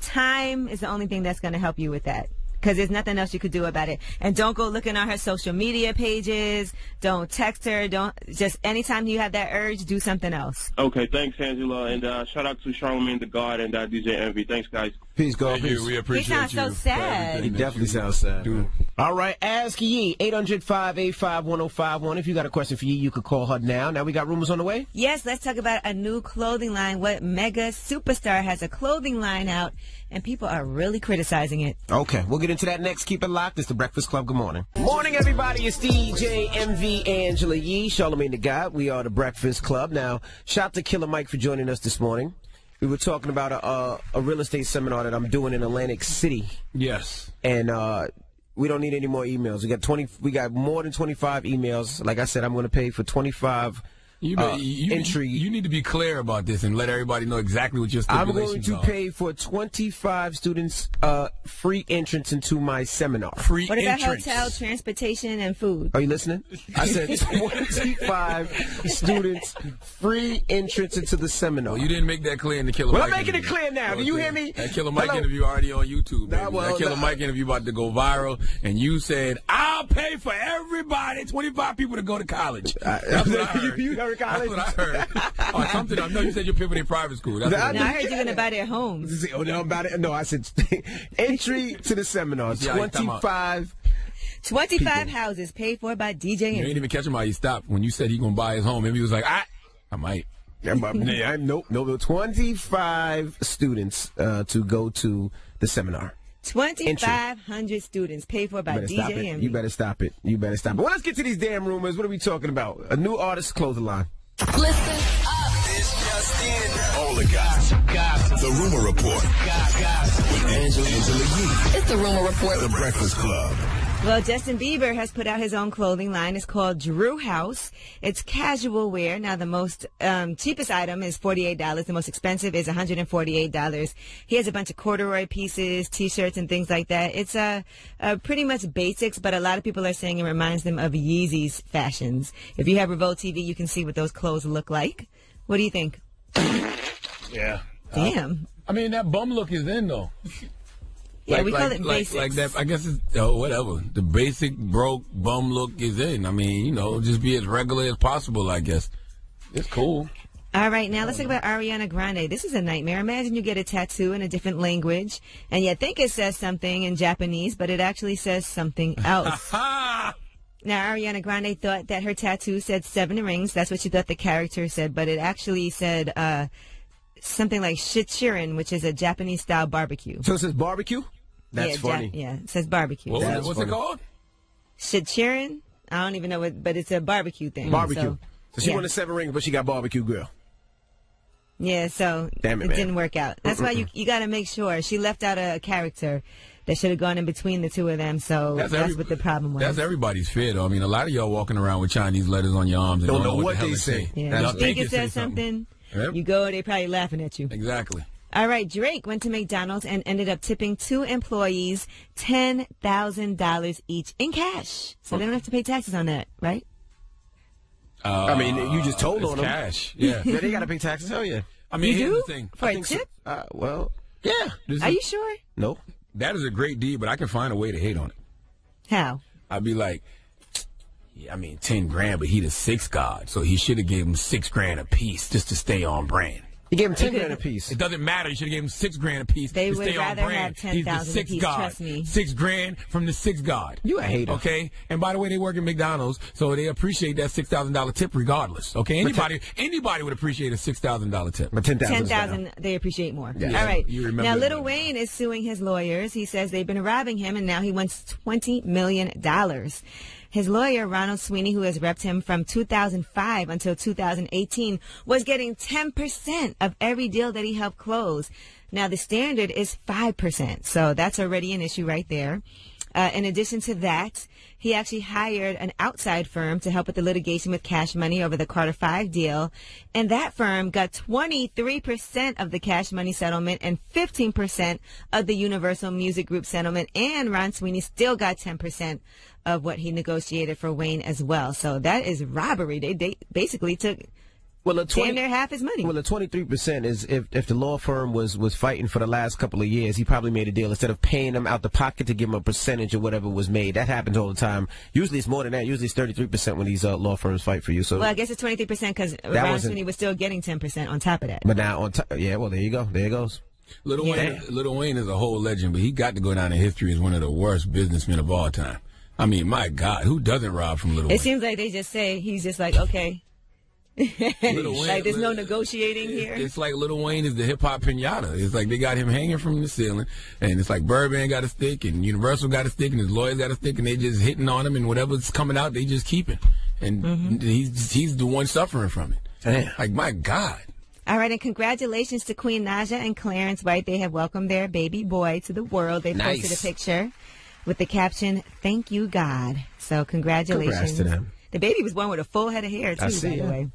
[SPEAKER 3] time is the only thing that's going to help you with that, because there's nothing else you could do about it. And don't go looking on her social media pages. Don't text her. Just anytime you have that urge, do something else.
[SPEAKER 18] Okay, thanks, Angela. And shout out to Charlamagne the God and DJ Envy. Thanks, guys.
[SPEAKER 2] Peace, God.
[SPEAKER 1] Thank you. We appreciate you.
[SPEAKER 3] He sounds so sad.
[SPEAKER 2] He definitely sounds sad. Dude. All right, Ask Yee. 800-585-1051. If you got a question for Yee, you could call her now. Now we got rumors on the way?
[SPEAKER 3] Yes, let's talk about a new clothing line. What mega superstar has a clothing line out, and people are really criticizing it.
[SPEAKER 2] Okay, we'll get into that next. Keep it locked. It's The Breakfast Club. Good morning. Morning, everybody. It's DJ MV Angela Yee, Charlamagne the God. We are The Breakfast Club. Now, shout out to Killer Mike for joining us this morning. We were talking about a real estate seminar that I'm doing in Atlantic City.
[SPEAKER 1] Yes.
[SPEAKER 2] And we don't need any more emails. We got more than 25 emails. Like I said, I'm going to pay for 25 entry.
[SPEAKER 1] You need to be clear about this and let everybody know exactly what your stipulations are.
[SPEAKER 2] I'm going to pay for 25 students free entrance into my seminar.
[SPEAKER 1] Free
[SPEAKER 3] What about
[SPEAKER 1] entrance.
[SPEAKER 3] hotel, transportation, and food?
[SPEAKER 2] Are you listening? I said 25 students free entrance into the seminar.
[SPEAKER 1] Well, you didn't make that clear in the Killer
[SPEAKER 2] Well,
[SPEAKER 1] Mike
[SPEAKER 2] I'm making it
[SPEAKER 1] interview.
[SPEAKER 2] clear now. Do you hear me?
[SPEAKER 1] That Killer Mike
[SPEAKER 2] Hello?
[SPEAKER 1] interview already on YouTube, baby.
[SPEAKER 2] Well,
[SPEAKER 1] that Killer Mike interview about to go viral, and you said, I'll pay for everybody, 25 people to go to college. That's what I heard.
[SPEAKER 2] You heard college?
[SPEAKER 1] That's what I heard. Or something. No, you said you're paying for their private school. That's
[SPEAKER 3] I heard you're going to buy their homes.
[SPEAKER 2] Oh, no, about it. No, I said entry to the seminar. 25
[SPEAKER 3] people. Houses paid for by DJ.
[SPEAKER 1] You ain't even catch him how he stopped. When you said he going to buy his home, maybe he was like, I might.
[SPEAKER 2] Nope. 25 students to go to the seminar.
[SPEAKER 3] 2,500 students paid for by DJ Envy.
[SPEAKER 2] You better stop it. Well, let's get to these damn rumors. What are we talking about? A new artist, close the line.
[SPEAKER 5] Listen up. This just in. All the gossip. The Rumor Report. With Angela Yee.
[SPEAKER 9] It's the Rumor Report.
[SPEAKER 5] The Breakfast Club.
[SPEAKER 3] Well, Justin Bieber has put out his own clothing line. It's called Drew House. It's casual wear. Now, the most cheapest item is $48. The most expensive is $148. He has a bunch of corduroy pieces, T-shirts, and things like that. It's pretty much basics, but a lot of people are saying it reminds them of Yeezy's fashions. If you have Revolt TV, you can see what those clothes look like. What do you think?
[SPEAKER 1] Yeah.
[SPEAKER 3] Damn.
[SPEAKER 1] I mean, that bum look is in, though.
[SPEAKER 3] Yeah, we call it basics.
[SPEAKER 1] Like that, I guess it's whatever. The basic broke bum look is in. I mean, just be as regular as possible, I guess. It's cool.
[SPEAKER 3] All right, now let's talk about Ariana Grande. This is a nightmare. Imagine you get a tattoo in a different language, and you think it says something in Japanese, but it actually says something else. Now, Ariana Grande thought that her tattoo said 7 rings. That's what she thought the character said, but it actually said something like shichirin, which is a Japanese-style barbecue.
[SPEAKER 2] So it says barbecue? That's funny.
[SPEAKER 3] It says barbecue.
[SPEAKER 1] What's it called?
[SPEAKER 3] Shichirin? I don't even know what, but it's a barbecue thing.
[SPEAKER 2] Barbecue. So she wanted 7 rings, but she got barbecue grill.
[SPEAKER 3] Yeah, so
[SPEAKER 2] Damn it,
[SPEAKER 3] it didn't work out. That's why you got to make sure. She left out a character that should have gone in between the two of them, so that's what the problem was.
[SPEAKER 1] That's everybody's fear, though. I mean, a lot of y'all walking around with Chinese letters on your arms and
[SPEAKER 2] don't know
[SPEAKER 1] what
[SPEAKER 2] what
[SPEAKER 1] the hell
[SPEAKER 2] they say.
[SPEAKER 3] Yeah. You think it says something, you go, they probably laughing at you.
[SPEAKER 1] Exactly.
[SPEAKER 3] All right, Drake went to McDonald's and ended up tipping 2 employees $10,000 each in cash. So they don't have to pay taxes on that, right?
[SPEAKER 2] I mean, you just told on them.
[SPEAKER 1] Cash, yeah.
[SPEAKER 2] Yeah, they got to pay taxes. Hell yeah.
[SPEAKER 1] I mean,
[SPEAKER 3] You
[SPEAKER 1] here's
[SPEAKER 3] do?
[SPEAKER 1] the thing.
[SPEAKER 3] For a tip?
[SPEAKER 2] Well, yeah.
[SPEAKER 3] Are you sure?
[SPEAKER 2] No.
[SPEAKER 1] That is a great deed, but I can find a way to hate on it.
[SPEAKER 3] How?
[SPEAKER 1] I'd be like, yeah, I mean, 10 grand, but he the 6th god, so he should have gave him $6 grand a piece just to stay on brand.
[SPEAKER 2] He gave him 10 grand a piece.
[SPEAKER 1] It doesn't matter. You should have gave him $6 grand a piece.
[SPEAKER 3] They
[SPEAKER 1] to
[SPEAKER 3] would
[SPEAKER 1] stay
[SPEAKER 3] rather
[SPEAKER 1] on brand.
[SPEAKER 3] have
[SPEAKER 1] He's the
[SPEAKER 3] 10,000 a
[SPEAKER 1] 6th
[SPEAKER 3] piece,
[SPEAKER 1] god.
[SPEAKER 3] trust me.
[SPEAKER 1] $6 grand from the 6th god.
[SPEAKER 2] You a hater.
[SPEAKER 1] Okay? And by the way, they work at McDonald's, so they appreciate that $6,000 tip regardless. Okay? Anybody would appreciate a $6,000 tip.
[SPEAKER 2] But 10,000
[SPEAKER 3] $10,000 they appreciate more.
[SPEAKER 2] Yeah.
[SPEAKER 3] All right.
[SPEAKER 1] You remember
[SPEAKER 3] Now,
[SPEAKER 1] that.
[SPEAKER 3] Lil Wayne is suing his lawyers. He says they've been robbing him, and now he wants $20 million. His lawyer, Ronald Sweeney, who has repped him from 2005 until 2018, was getting 10% of every deal that he helped close. Now, the standard is 5%, so that's already an issue right there. In addition to that, he actually hired an outside firm to help with the litigation with cash money over the Carter 5 deal, and that firm got 23% of the cash money settlement and 15% of the Universal Music Group settlement, and Ron Sweeney still got 10% of what he negotiated for Wayne as well. So that is robbery. They basically took damn near half his money.
[SPEAKER 2] Well, the 23% is if the law firm was fighting for the last couple of years, he probably made a deal instead of paying them out the pocket to give him a percentage of whatever was made. That happens all the time. Usually it's more than that. Usually it's 33% when these law firms fight for you. So
[SPEAKER 3] well, I guess it's 23% because Ron Sweeney was still getting 10% on top of that.
[SPEAKER 2] But now on top, yeah. Well, there you go. There it goes.
[SPEAKER 1] Lil Wayne is a whole legend, but he got to go down in history as one of the worst businessmen of all time. I mean, my God, who doesn't rob from Lil Wayne?
[SPEAKER 3] It seems like they just say he's just like, okay. Like there's no negotiating here.
[SPEAKER 1] It's like Lil Wayne is the hip hop pinata. It's like they got him hanging from the ceiling, and it's like Birdman got a stick, and Universal got a stick, and his lawyers got a stick, and they just hitting on him, and whatever's coming out, they just keep it. And he's the one suffering from it.
[SPEAKER 2] Damn.
[SPEAKER 1] Like, my God.
[SPEAKER 3] All right, and congratulations to Queen Naja and Clarence White. They have welcomed their baby boy to the world. They posted a picture with the caption, "Thank you, God." So congratulations.
[SPEAKER 2] Congrats to them.
[SPEAKER 3] The baby was born with a full head of hair, too,
[SPEAKER 2] I see,
[SPEAKER 3] by the way.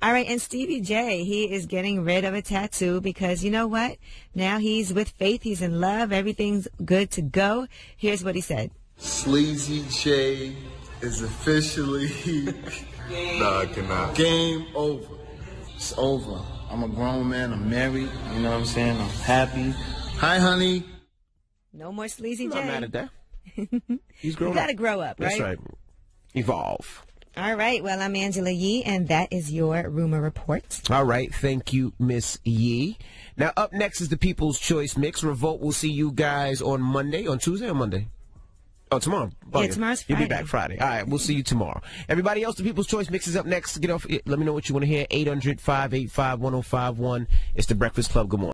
[SPEAKER 3] All right, and Stevie J, he is getting rid of a tattoo because, you know what? Now he's with Faith. He's in love. Everything's good to go. Here's what he said.
[SPEAKER 19] Sleazy J is officially no, I cannot. Game over. It's over. I'm a grown man. I'm married. You know what I'm saying? I'm happy. Hi, honey.
[SPEAKER 3] No more Sleazy
[SPEAKER 2] I'm
[SPEAKER 3] J.
[SPEAKER 2] not mad at that. He's grown
[SPEAKER 3] You
[SPEAKER 2] up.
[SPEAKER 3] got to grow up, right?
[SPEAKER 2] That's right. Evolve.
[SPEAKER 3] All right. Well, I'm Angela Yee, and that is your rumor report.
[SPEAKER 2] All right. Thank you, Miss Yee. Now, up next is the People's Choice Mix. Revolt will see you guys on Monday, on Tuesday or Monday? Oh, tomorrow.
[SPEAKER 3] Yeah, tomorrow's
[SPEAKER 2] You'll be
[SPEAKER 3] Friday.
[SPEAKER 2] back Friday. All right, we'll see you tomorrow. Everybody else, the People's Choice Mix is up next. Get off. Let me know what you want to hear. 800-585-1051. It's The Breakfast Club. Good morning.